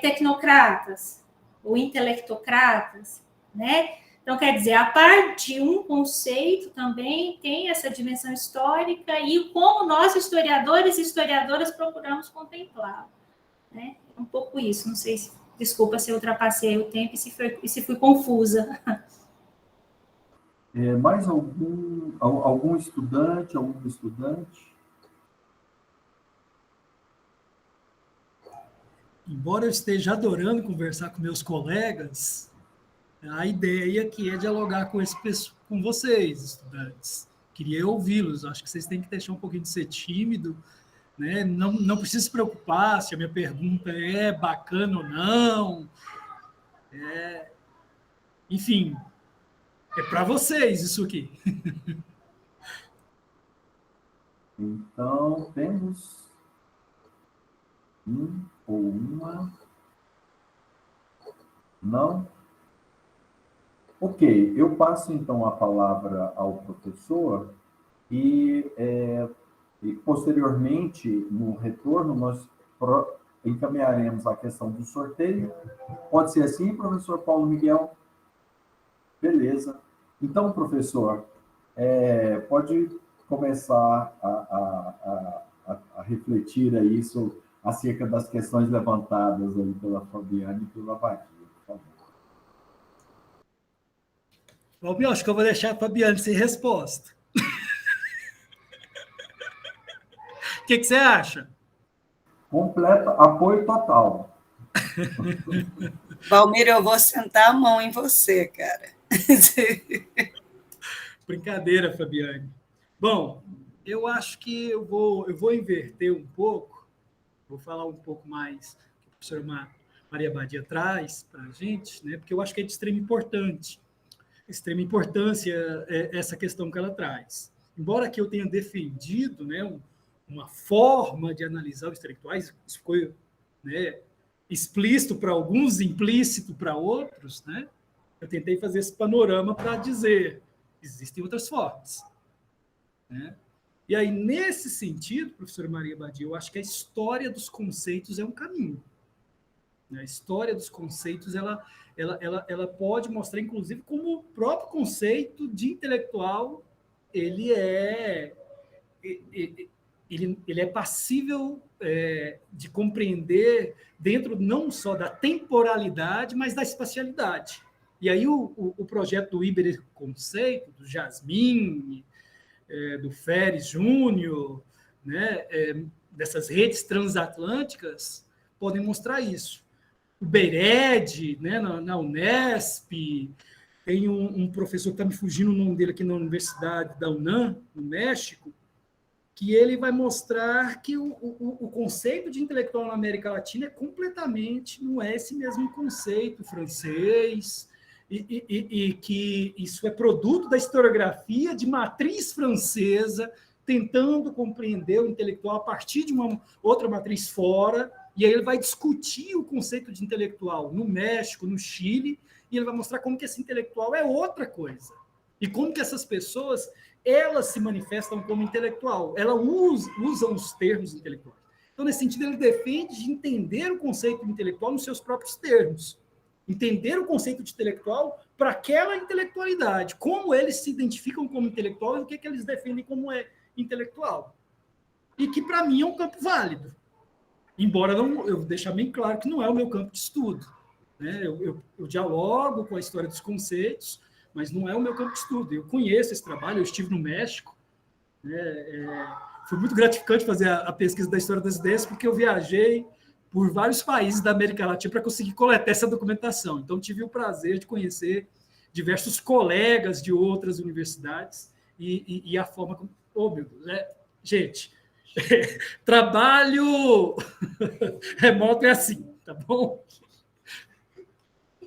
tecnocratas ou intelectocratas, né? Então, quer dizer, a parte de um conceito também tem essa dimensão histórica e como nós, historiadores e historiadoras, procuramos contemplá-lo. Né? É um pouco isso, não sei se, desculpa se eu ultrapassei o tempo e se fui confusa. Mais algum estudante, alguma estudante? Embora eu esteja adorando conversar com meus colegas, a ideia que é dialogar com vocês, estudantes. Queria ouvi-los, acho que vocês têm que deixar um pouquinho de ser tímido, né? Não precisa se preocupar se a minha pergunta é bacana ou não. Enfim, é para vocês isso aqui. Então, temos um ou uma. Não? Ok, eu passo então a palavra ao professor e posteriormente, no retorno, nós encaminharemos a questão do sorteio. Pode ser assim, professor Paulo Miguel? Beleza. Então, professor, pode começar a refletir aí acerca das questões levantadas aí pela Fabiane e pela Badia, por favor. Valmir, acho que eu vou deixar a Fabiane sem resposta. O que você acha? Completa, apoio total. Valmir, eu vou sentar a mão em você, cara. Brincadeira, Fabiane. Bom, eu acho que eu vou inverter um pouco, vou falar um pouco mais que a professora Maria Badia traz para a gente, né? Porque eu acho que é de extrema importância essa questão que ela traz. Embora que eu tenha defendido, né, uma forma de analisar os intelectuais, isso ficou, né, explícito para alguns, implícito para outros, né? Eu tentei fazer esse panorama para dizer existem outras formas. Né? E aí, nesse sentido, professora Maria Badia, eu acho que a história dos conceitos é um caminho. A história dos conceitos ela pode mostrar, inclusive, como o próprio conceito de intelectual ele é passível de compreender dentro não só da temporalidade, mas da espacialidade. E aí o projeto do Iberconceito, do Jasmin, do Feres Júnior, né, dessas redes transatlânticas, podem mostrar isso. O Bered, né, na Unesp, tem um professor que está me fugindo o nome dele aqui na Universidade da UNAM, no México, que ele vai mostrar que o conceito de intelectual na América Latina não é esse mesmo conceito francês, e que isso é produto da historiografia de matriz francesa, tentando compreender o intelectual a partir de uma outra matriz fora, e aí ele vai discutir o conceito de intelectual no México, no Chile, e ele vai mostrar como que esse intelectual é outra coisa, e como que essas pessoas elas se manifestam como intelectual, elas usam os termos intelectuais. Então, nesse sentido, ele defende de entender o conceito de intelectual nos seus próprios termos, entender o conceito de intelectual para aquela intelectualidade, como eles se identificam como intelectual e o que eles defendem como intelectual. E que, para mim, é um campo válido. Embora eu deixe bem claro que não é o meu campo de estudo. Né? Eu dialogo com a história dos conceitos, mas não é o meu campo de estudo. Eu conheço esse trabalho, eu estive no México. Né? Foi muito gratificante fazer a pesquisa da história das ideias, porque eu viajei por vários países da América Latina para conseguir coletar essa documentação. Então, tive o prazer de conhecer diversos colegas de outras universidades e a forma como... Oh, meu Deus, né? Gente, trabalho remoto é assim, tá bom?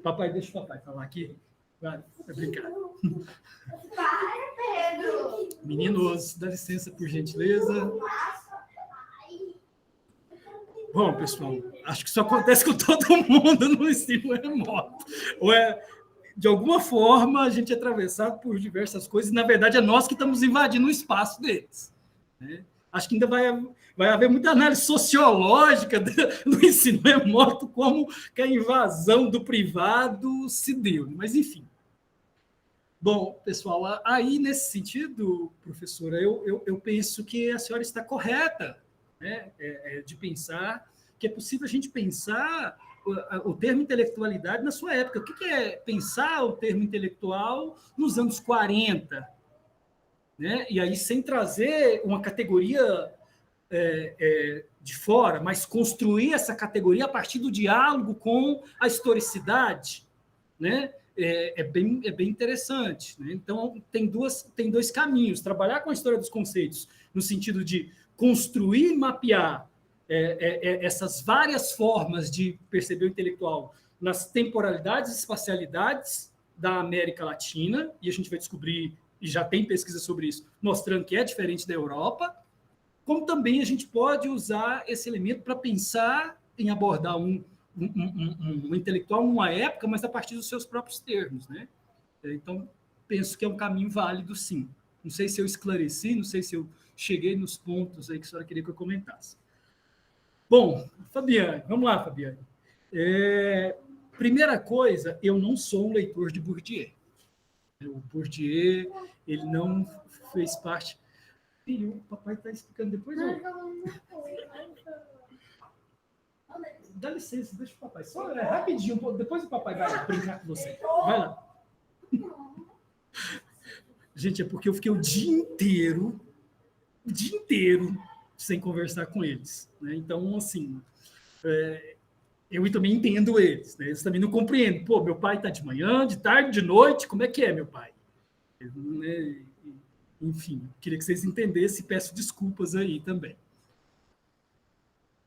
Papai, deixa o papai falar aqui. Vai brincar. Meninos, dá licença, por gentileza. Bom, pessoal, acho que isso acontece com todo mundo no ensino remoto. Ou de alguma forma, a gente é atravessado por diversas coisas, e, na verdade, é nós que estamos invadindo o espaço deles. Né? Acho que ainda vai haver muita análise sociológica do ensino remoto, como que a invasão do privado se deu. Mas, enfim. Bom, pessoal, aí, nesse sentido, professora, eu penso que a senhora está correta, né? De pensar que é possível a gente pensar o termo intelectualidade na sua época. O que é pensar o termo intelectual nos anos 40? Né? E aí, sem trazer uma categoria de fora, mas construir essa categoria a partir do diálogo com a historicidade, né? É bem interessante. Né? Então, tem dois caminhos. Trabalhar com a história dos conceitos, no sentido de construir e mapear essas várias formas de perceber o intelectual nas temporalidades e espacialidades da América Latina, e a gente vai descobrir, e já tem pesquisa sobre isso, mostrando que é diferente da Europa, como também a gente pode usar esse elemento para pensar em abordar um intelectual numa época, mas a partir dos seus próprios termos. Né? Então, penso que é um caminho válido, sim. Não sei se eu esclareci, não sei se eu cheguei nos pontos aí que a senhora queria que eu comentasse. Bom, Fabiane, vamos lá, Fabiane. Primeira coisa, eu não sou um leitor de Bourdieu. O Bourdieu, ele não fez parte... Filho, o papai está explicando depois. Dá licença, deixa o papai. Só rapidinho, depois o papai vai brincar com você. Vai lá. Gente, é porque eu fiquei o dia inteiro sem conversar com eles. Né? Então, assim, eu também entendo eles. Né? Eles também não compreendem. Pô, meu pai está de manhã, de tarde, de noite, como é que é, meu pai? Enfim, queria que vocês entendessem e peço desculpas aí também.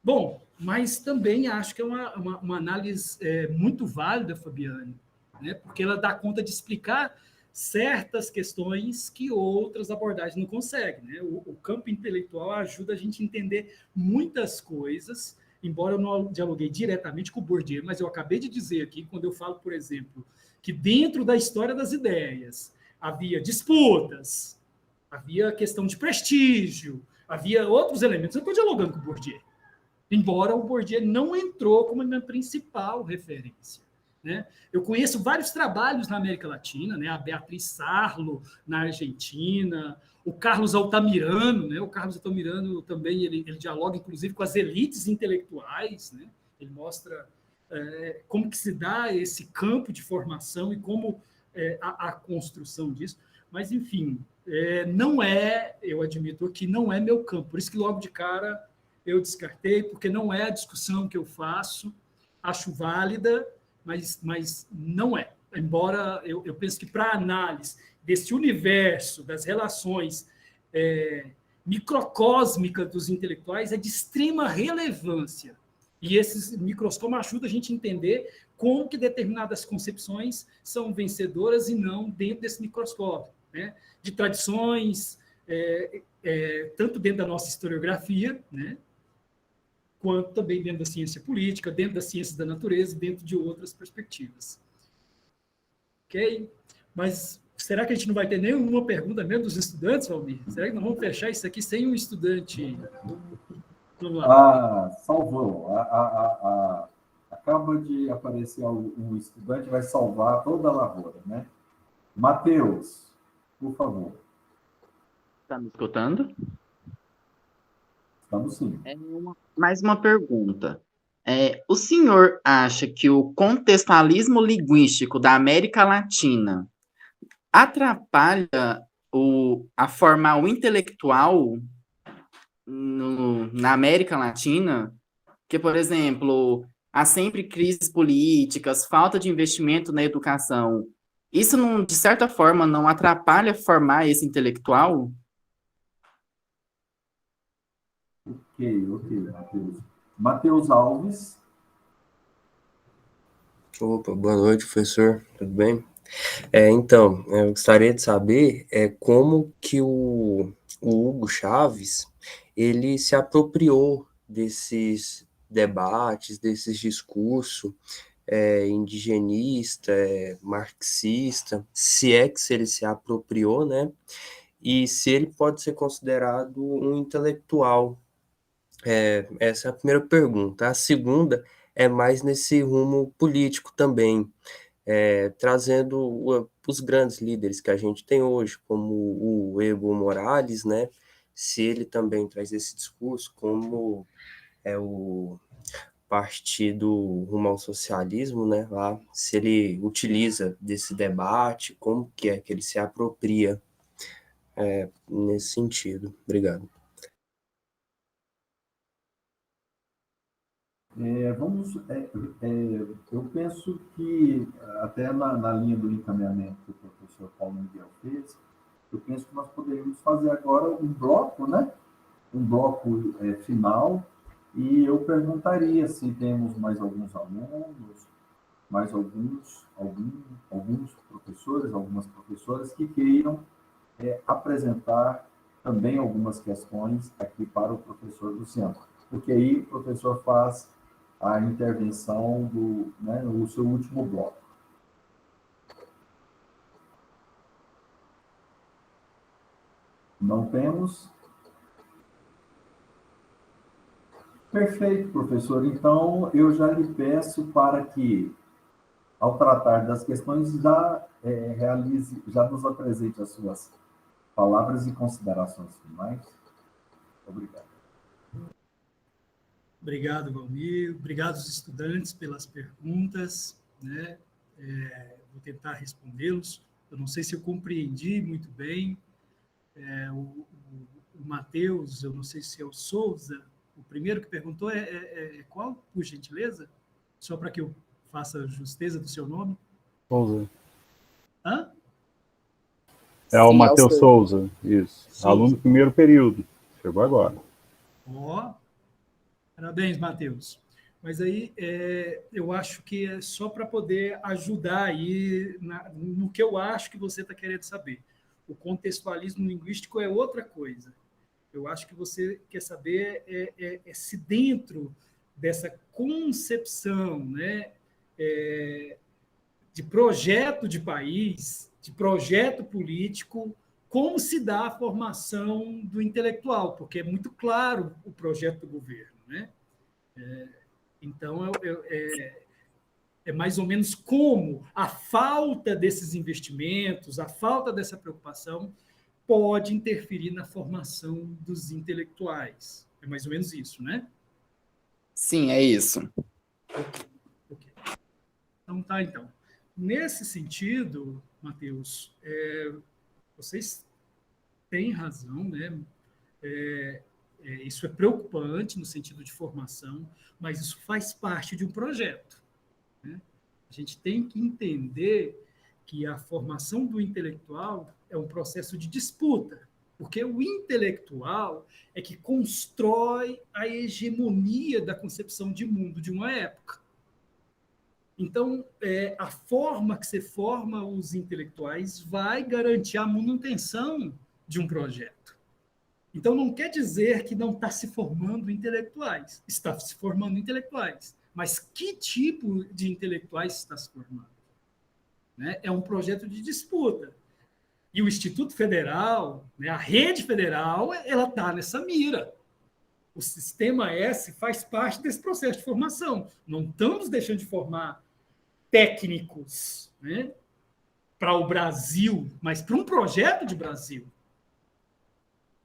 Bom, mas também acho que é uma análise muito válida, Fabiane, né? Porque ela dá conta de explicar certas questões que outras abordagens não conseguem. Né? O campo intelectual ajuda a gente a entender muitas coisas, embora eu não dialoguei diretamente com o Bourdieu, mas eu acabei de dizer aqui, quando eu falo, por exemplo, que dentro da história das ideias havia disputas, havia questão de prestígio, havia outros elementos. Eu estou dialogando com o Bourdieu, embora o Bourdieu não entrou como a minha principal referência. né? Eu conheço vários trabalhos na América Latina, né? A Beatriz Sarlo, na Argentina, o Carlos Altamirano, né? O Carlos Altamirano também ele dialoga, inclusive, com as elites intelectuais, né? Ele mostra como que se dá esse campo de formação e como a construção disso. Mas, enfim, eu admito que não é meu campo. Por isso que, logo de cara, eu descartei, porque não é a discussão que eu faço. Acho válida, mas não é. Embora eu pense que, para a análise desse universo, das relações microcósmicas dos intelectuais, é de extrema relevância. E esses microscópios ajudam a gente a entender como que determinadas concepções são vencedoras e não dentro desse microscópio, né? De tradições, tanto dentro da nossa historiografia, né? Quanto também dentro da ciência política, dentro das ciências da natureza, dentro de outras perspectivas. Ok? Mas será que a gente não vai ter nenhuma pergunta mesmo dos estudantes, Valmir? Será que nós vamos fechar isso aqui sem um estudante? Vamos lá. Salvou. Acaba de aparecer um estudante, vai salvar toda a lavoura, né? Matheus, por favor. Está me escutando? Estamos sim. Mais uma pergunta. O senhor acha que o contextualismo linguístico da América Latina atrapalha a formar o intelectual na América Latina? Que, por exemplo, há sempre crises políticas, falta de investimento na educação. Isso, de certa forma, não atrapalha formar esse intelectual? Ok, Matheus. Matheus Alves. Opa, boa noite, professor. Tudo bem? Então, eu gostaria de saber como que o Hugo Chávez ele se apropriou desses debates, desses discursos indigenista, marxista, se é que ele se apropriou, né? E se ele pode ser considerado um intelectual. Essa é a primeira pergunta. A segunda é mais nesse rumo político também, trazendo os grandes líderes que a gente tem hoje, como o Evo Morales, né? Se ele também traz esse discurso, como o partido rumo ao socialismo, né? Lá, se ele utiliza desse debate, como que é que ele se apropria nesse sentido. Obrigado. Eu penso que, até na linha do encaminhamento que o professor Paulo Miguel fez, eu penso que nós poderíamos fazer agora um bloco, né? Um bloco final, e eu perguntaria se temos mais alguns alunos, mais alguns professores, algumas professoras que queiram apresentar também algumas questões aqui para o professor Luciano, porque aí o professor faz a intervenção no seu último bloco. Não temos? Perfeito, professor. Então, eu já lhe peço para que, ao tratar das questões, já nos apresente as suas palavras e considerações finais. Obrigado. Obrigado, Valmir. Obrigado aos estudantes pelas perguntas, né? Vou tentar respondê-los. Eu não sei se eu compreendi muito bem. O Matheus, eu não sei se é o Souza, o primeiro que perguntou é qual, por gentileza? Só para que eu faça justeza do seu nome. Souza. Hã? É o Matheus Souza, isso. Souza. Aluno do primeiro período. Chegou agora. Parabéns, Matheus. Mas aí eu acho que é só para poder ajudar aí no que eu acho que você está querendo saber. O contextualismo linguístico é outra coisa. Eu acho que você quer saber se dentro dessa concepção, né, de projeto de país, de projeto político, como se dá a formação do intelectual, porque é muito claro o projeto do governo, né? Então, é mais ou menos como a falta desses investimentos, a falta dessa preocupação pode interferir na formação dos intelectuais. É mais ou menos isso, né? Sim, é isso. Ok. Então, tá, então. Nesse sentido, Matheus, vocês têm razão, né? Isso é preocupante no sentido de formação, mas isso faz parte de um projeto, né? A gente tem que entender que a formação do intelectual é um processo de disputa, porque o intelectual é que constrói a hegemonia da concepção de mundo de uma época. Então, a forma que você forma os intelectuais vai garantir a manutenção de um projeto. Então, não quer dizer que não está se formando intelectuais. Está se formando intelectuais. Mas que tipo de intelectuais está se formando? Né? É um projeto de disputa. E o Instituto Federal, né, a rede federal, ela está nessa mira. O Sistema S faz parte desse processo de formação. Não estamos deixando de formar técnicos, né, para o Brasil, mas para um projeto de Brasil.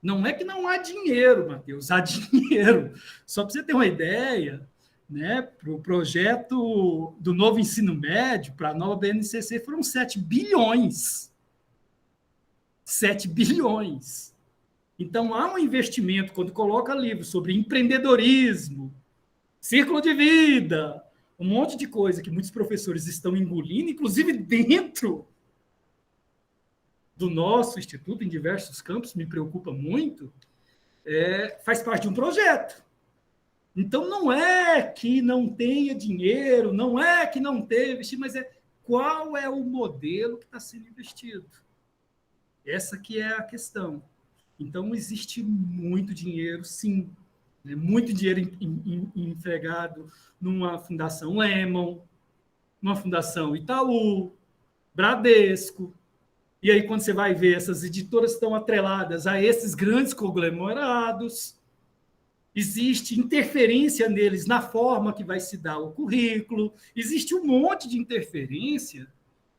Não é que não há dinheiro, Matheus, há dinheiro. Só para você ter uma ideia, né, para o projeto do novo ensino médio, para a nova BNCC, foram 7 bilhões. 7 bilhões. Então, há um investimento, quando coloca livros sobre empreendedorismo, círculo de vida, um monte de coisa que muitos professores estão engolindo, inclusive dentro do nosso instituto, em diversos campos, me preocupa muito, faz parte de um projeto. Então, não é que não tenha dinheiro, não é que não tenha investido, mas qual é o modelo que está sendo investido. Essa que é a questão. Então, existe muito dinheiro, sim, né? Muito dinheiro empregado numa fundação Lemon, numa fundação Itaú, Bradesco. E aí, quando você vai ver, essas editoras estão atreladas a esses grandes conglomerados, existe interferência neles na forma que vai se dar o currículo, existe um monte de interferência,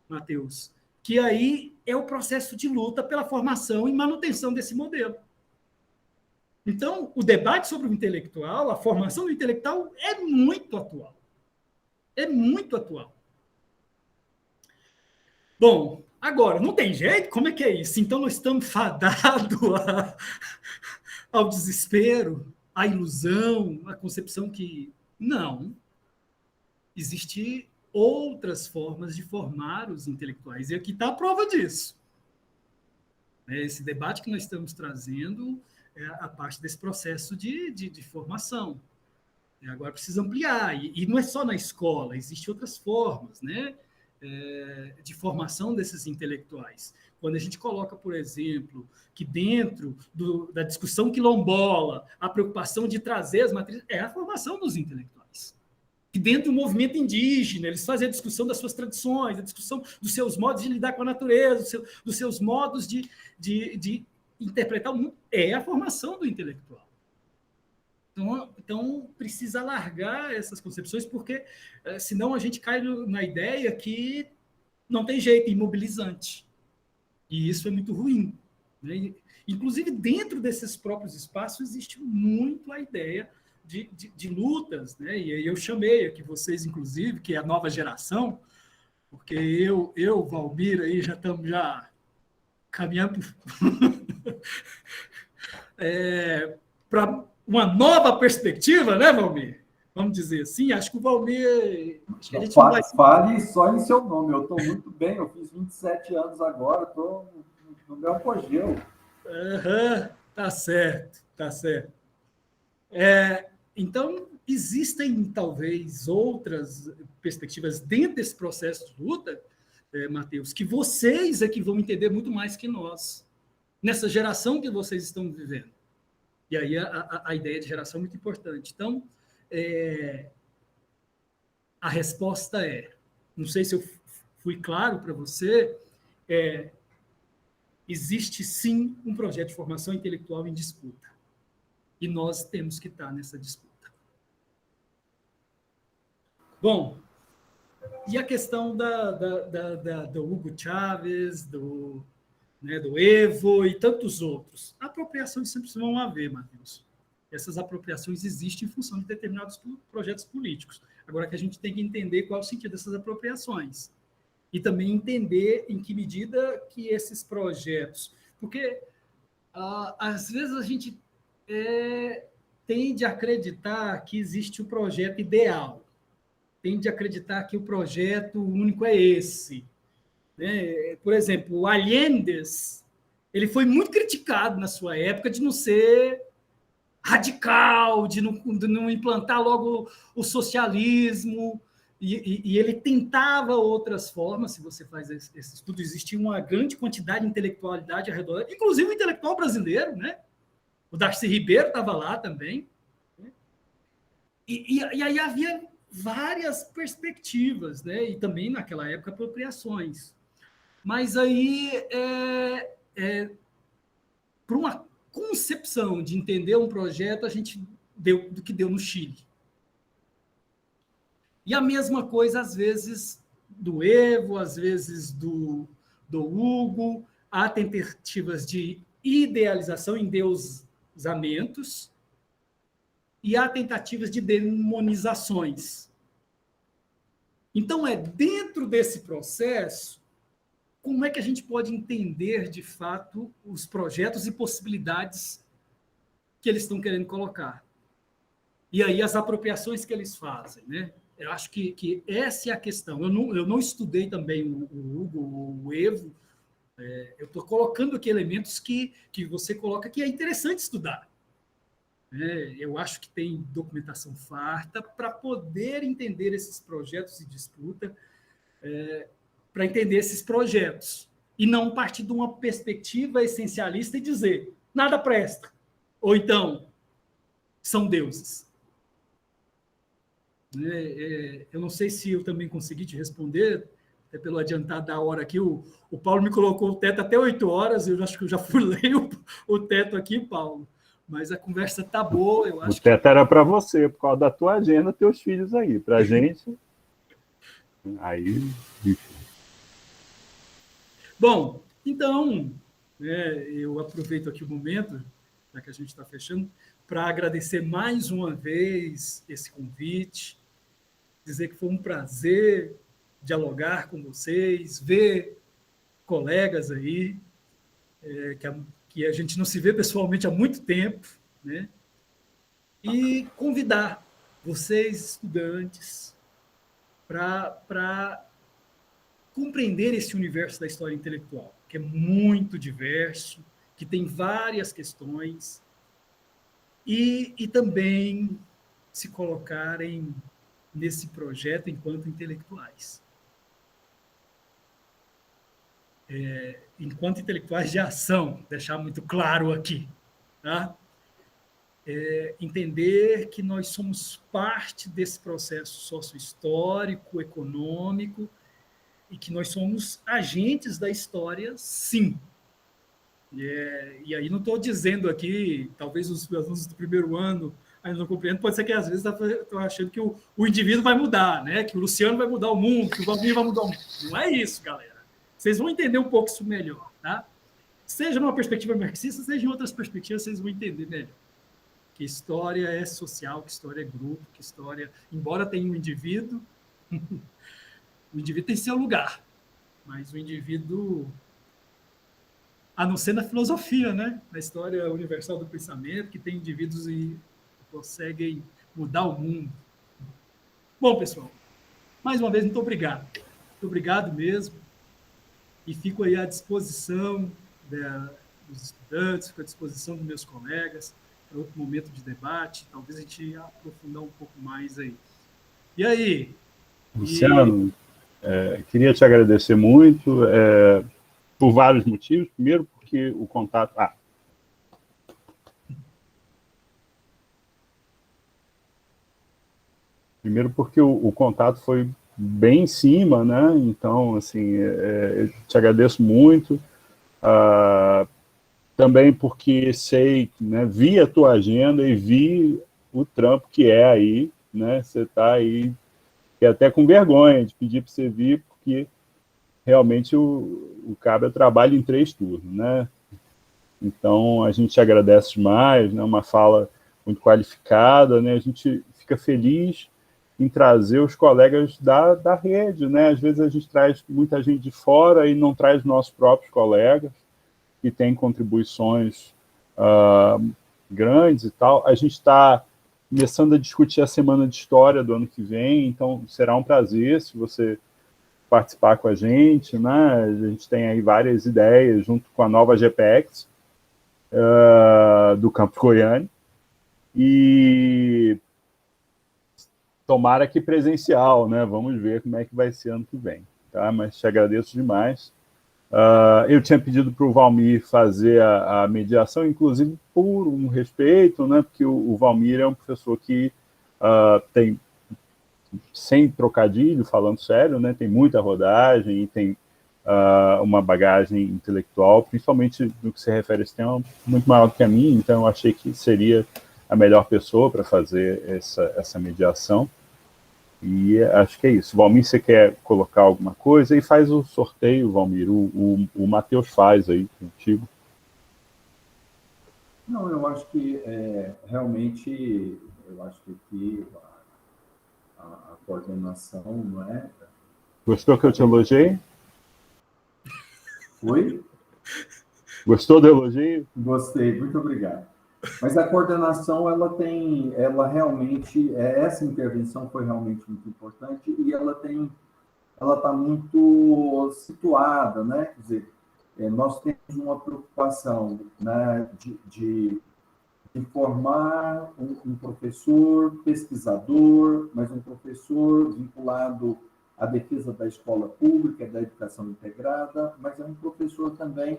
Matheus, que aí é o processo de luta pela formação e manutenção desse modelo. Então, o debate sobre o intelectual, a formação do intelectual é muito atual. É muito atual. Bom, agora, não tem jeito? Como é que é isso? Então, nós estamos fadados ao desespero, à ilusão, à concepção que... Não. Existem outras formas de formar os intelectuais. E aqui está a prova disso. Esse debate que nós estamos trazendo é a parte desse processo de formação. Agora precisa ampliar. E não é só na escola, existem outras formas, né, de formação desses intelectuais. Quando a gente coloca, por exemplo, que dentro da discussão quilombola, a preocupação de trazer as matrizes é a formação dos intelectuais. Que dentro do movimento indígena, eles fazem a discussão das suas tradições, a discussão dos seus modos de lidar com a natureza, dos seus modos de interpretar o mundo, é a formação do intelectual. Então, precisa alargar essas concepções, porque senão a gente cai na ideia que não tem jeito, é imobilizante. E isso é muito ruim, né? Inclusive, dentro desses próprios espaços, existe muito a ideia de lutas, né? E aí eu chamei aqui vocês, inclusive, que é a nova geração, porque eu Valmir, aí já estamos caminhando para uma nova perspectiva, né, Valmir? Vamos dizer assim. Acho que o Valmir... Acho que a gente não vai... Fale só em seu nome. Eu estou muito bem, eu fiz 27 anos agora, estou no meu apogeu. Tá certo, tá certo. Então, existem, talvez, outras perspectivas dentro desse processo de luta, Matheus, que vocês é que vão entender muito mais que nós, nessa geração que vocês estão vivendo. E aí a ideia de geração é muito importante. Então, a resposta não sei se eu fui claro para você, existe sim um projeto de formação intelectual em disputa. E nós temos que estar nessa disputa. Bom, E a questão do Hugo Chávez, do Evo e tantos outros. Apropriações sempre vão haver, Matheus. Essas apropriações existem em função de determinados projetos políticos. Agora que a gente tem que entender qual é o sentido dessas apropriações. E também entender em que medida que esses projetos... Porque, às vezes, a gente tende a acreditar que existe o projeto ideal. Tende a acreditar que o projeto único é esse. Né? Por exemplo, o Allende, ele foi muito criticado na sua época de não ser radical, de não implantar logo o socialismo, e ele tentava outras formas. Se você faz esse estudo, existia uma grande quantidade de intelectualidade ao redor, inclusive o intelectual brasileiro, né? O Darcy Ribeiro estava lá também. Né? E aí havia várias perspectivas, né? E também, naquela época, apropriações. Mas aí, para uma concepção de entender um projeto, a gente deu do que deu no Chile. E a mesma coisa, às vezes, do Evo, às vezes do Hugo, há tentativas de idealização, endeusamentos, e há tentativas de demonizações. Então, dentro desse processo, como é que a gente pode entender, de fato, os projetos e possibilidades que eles estão querendo colocar? E aí as apropriações que eles fazem, né? Eu acho que essa é a questão. Eu não estudei também o Hugo ou o Evo. Eu estou colocando aqui elementos que você coloca que é interessante estudar. Eu acho que tem documentação farta para poder entender esses projetos de disputa, para entender esses projetos, e não partir de uma perspectiva essencialista e dizer nada presta, ou então são deuses. Eu não sei se eu também consegui te responder, até pelo adiantado da hora aqui. O Paulo me colocou o teto até 8 horas, eu acho que eu já furei o teto aqui, Paulo, mas a conversa está boa. Eu acho o teto era para você, por causa da tua agenda, teus filhos aí. Para a gente, aí... Bom, então, eu aproveito aqui o momento, já que a gente está fechando, para agradecer mais uma vez esse convite, dizer que foi um prazer dialogar com vocês, ver colegas aí, que a gente não se vê pessoalmente há muito tempo, né? E convidar vocês, estudantes, para compreender esse universo da história intelectual, que é muito diverso, que tem várias questões, e também se colocarem nesse projeto enquanto intelectuais. Enquanto intelectuais de ação, deixar muito claro aqui, tá? Entender que nós somos parte desse processo sócio-histórico, econômico, e que nós somos agentes da história, sim. E aí não estou dizendo aqui, talvez os alunos do primeiro ano ainda não compreendem, pode ser que às vezes estão achando que o indivíduo vai mudar, né? Que o Luciano vai mudar o mundo, que o Valmir vai mudar o mundo. Não é isso, galera. Vocês vão entender um pouco isso melhor, tá? Seja numa perspectiva marxista, seja em outras perspectivas, vocês vão entender melhor. Que história é social, que história é grupo, que história... Embora tenha um indivíduo, o indivíduo tem seu lugar, mas o indivíduo... A não ser na filosofia, né? Na história universal do pensamento, que tem indivíduos que conseguem mudar o mundo. Bom, pessoal, mais uma vez, muito obrigado. Muito obrigado mesmo. E fico aí à disposição dos estudantes, fico à disposição dos meus colegas, para outro momento de debate, talvez a gente aprofundar um pouco mais aí. E aí? Luciano, queria te agradecer muito, por vários motivos. Primeiro, porque o contato... Primeiro, porque o contato foi bem em cima, né? Então, assim, eu te agradeço muito. Também porque sei, né, vi a tua agenda e vi o trampo que é aí, né? Você está aí fiquei até com vergonha de pedir para você vir, porque realmente o Cabra trabalha em 3 turnos, né? Então, a gente agradece demais, né? Uma fala muito qualificada, né? A gente fica feliz em trazer os colegas da rede, né? Às vezes a gente traz muita gente de fora e não traz nossos próprios colegas, que têm contribuições grandes e tal. A gente está começando a discutir a Semana de História do ano que vem, então será um prazer se você participar com a gente, né? A gente tem aí várias ideias, junto com a nova GPX, do Campus Goiânia, e tomara que presencial, né? Vamos ver como é que vai ser ano que vem, tá? Mas te agradeço demais. Eu tinha pedido para o Valmir fazer a mediação, inclusive por um respeito, né? Porque o Valmir é um professor que tem, sem trocadilho, falando sério, né? Tem muita rodagem e tem uma bagagem intelectual, principalmente no que se refere a esse tema, muito maior do que a mim, então eu achei que seria a melhor pessoa para fazer essa mediação. E acho que é isso. Valmir, você quer colocar alguma coisa? E faz o sorteio, Valmir. O Matheus faz aí contigo. Não, eu acho que realmente, eu acho que aqui a coordenação, não é? Gostou que eu te elogiei? Oi? Gostou do elogio? Gostei, muito obrigado. Mas a coordenação, ela realmente, essa intervenção foi realmente muito importante e ela está muito situada, né? Quer dizer, nós temos uma preocupação, né, de formar um professor pesquisador, mas um professor vinculado à defesa da escola pública, da educação integrada, mas é um professor também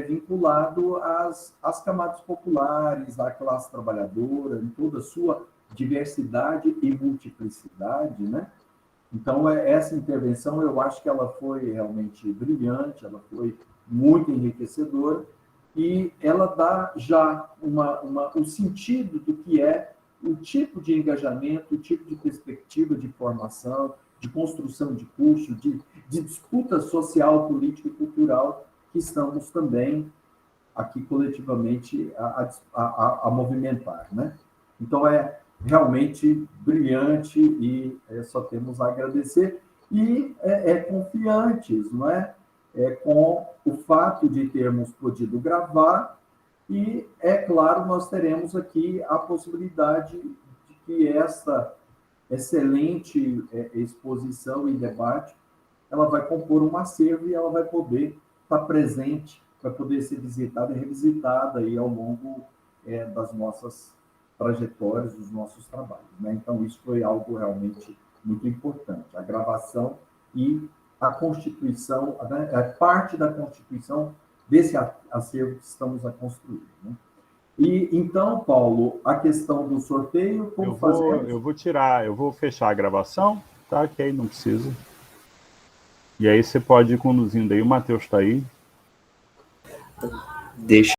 vinculado às camadas populares, à classe trabalhadora, em toda a sua diversidade e multiplicidade, né? Então, essa intervenção, eu acho que ela foi realmente brilhante, ela foi muito enriquecedora, e ela dá já o sentido do que é o tipo de engajamento, o tipo de perspectiva de formação, de construção de curso, de disputa social, política e cultural que estamos também aqui coletivamente a movimentar, né? Então, é realmente brilhante e só temos a agradecer e confiantes, não é? Com o fato de termos podido gravar e, é claro, nós teremos aqui a possibilidade de que essa excelente exposição e debate, ela vai compor um acervo e ela vai poder estar presente, vai poder ser visitada e revisitada aí ao longo das nossas trajetórias, dos nossos trabalhos, né? Então, isso foi algo realmente muito importante. A gravação e a constituição, né? Parte da constituição desse acervo que estamos a construir, né? E, então, Paulo, a questão do sorteio, como fazer? Eu vou fechar a gravação, tá? Que aí não precisa. E aí você pode ir conduzindo aí, o Matheus está aí. Deixa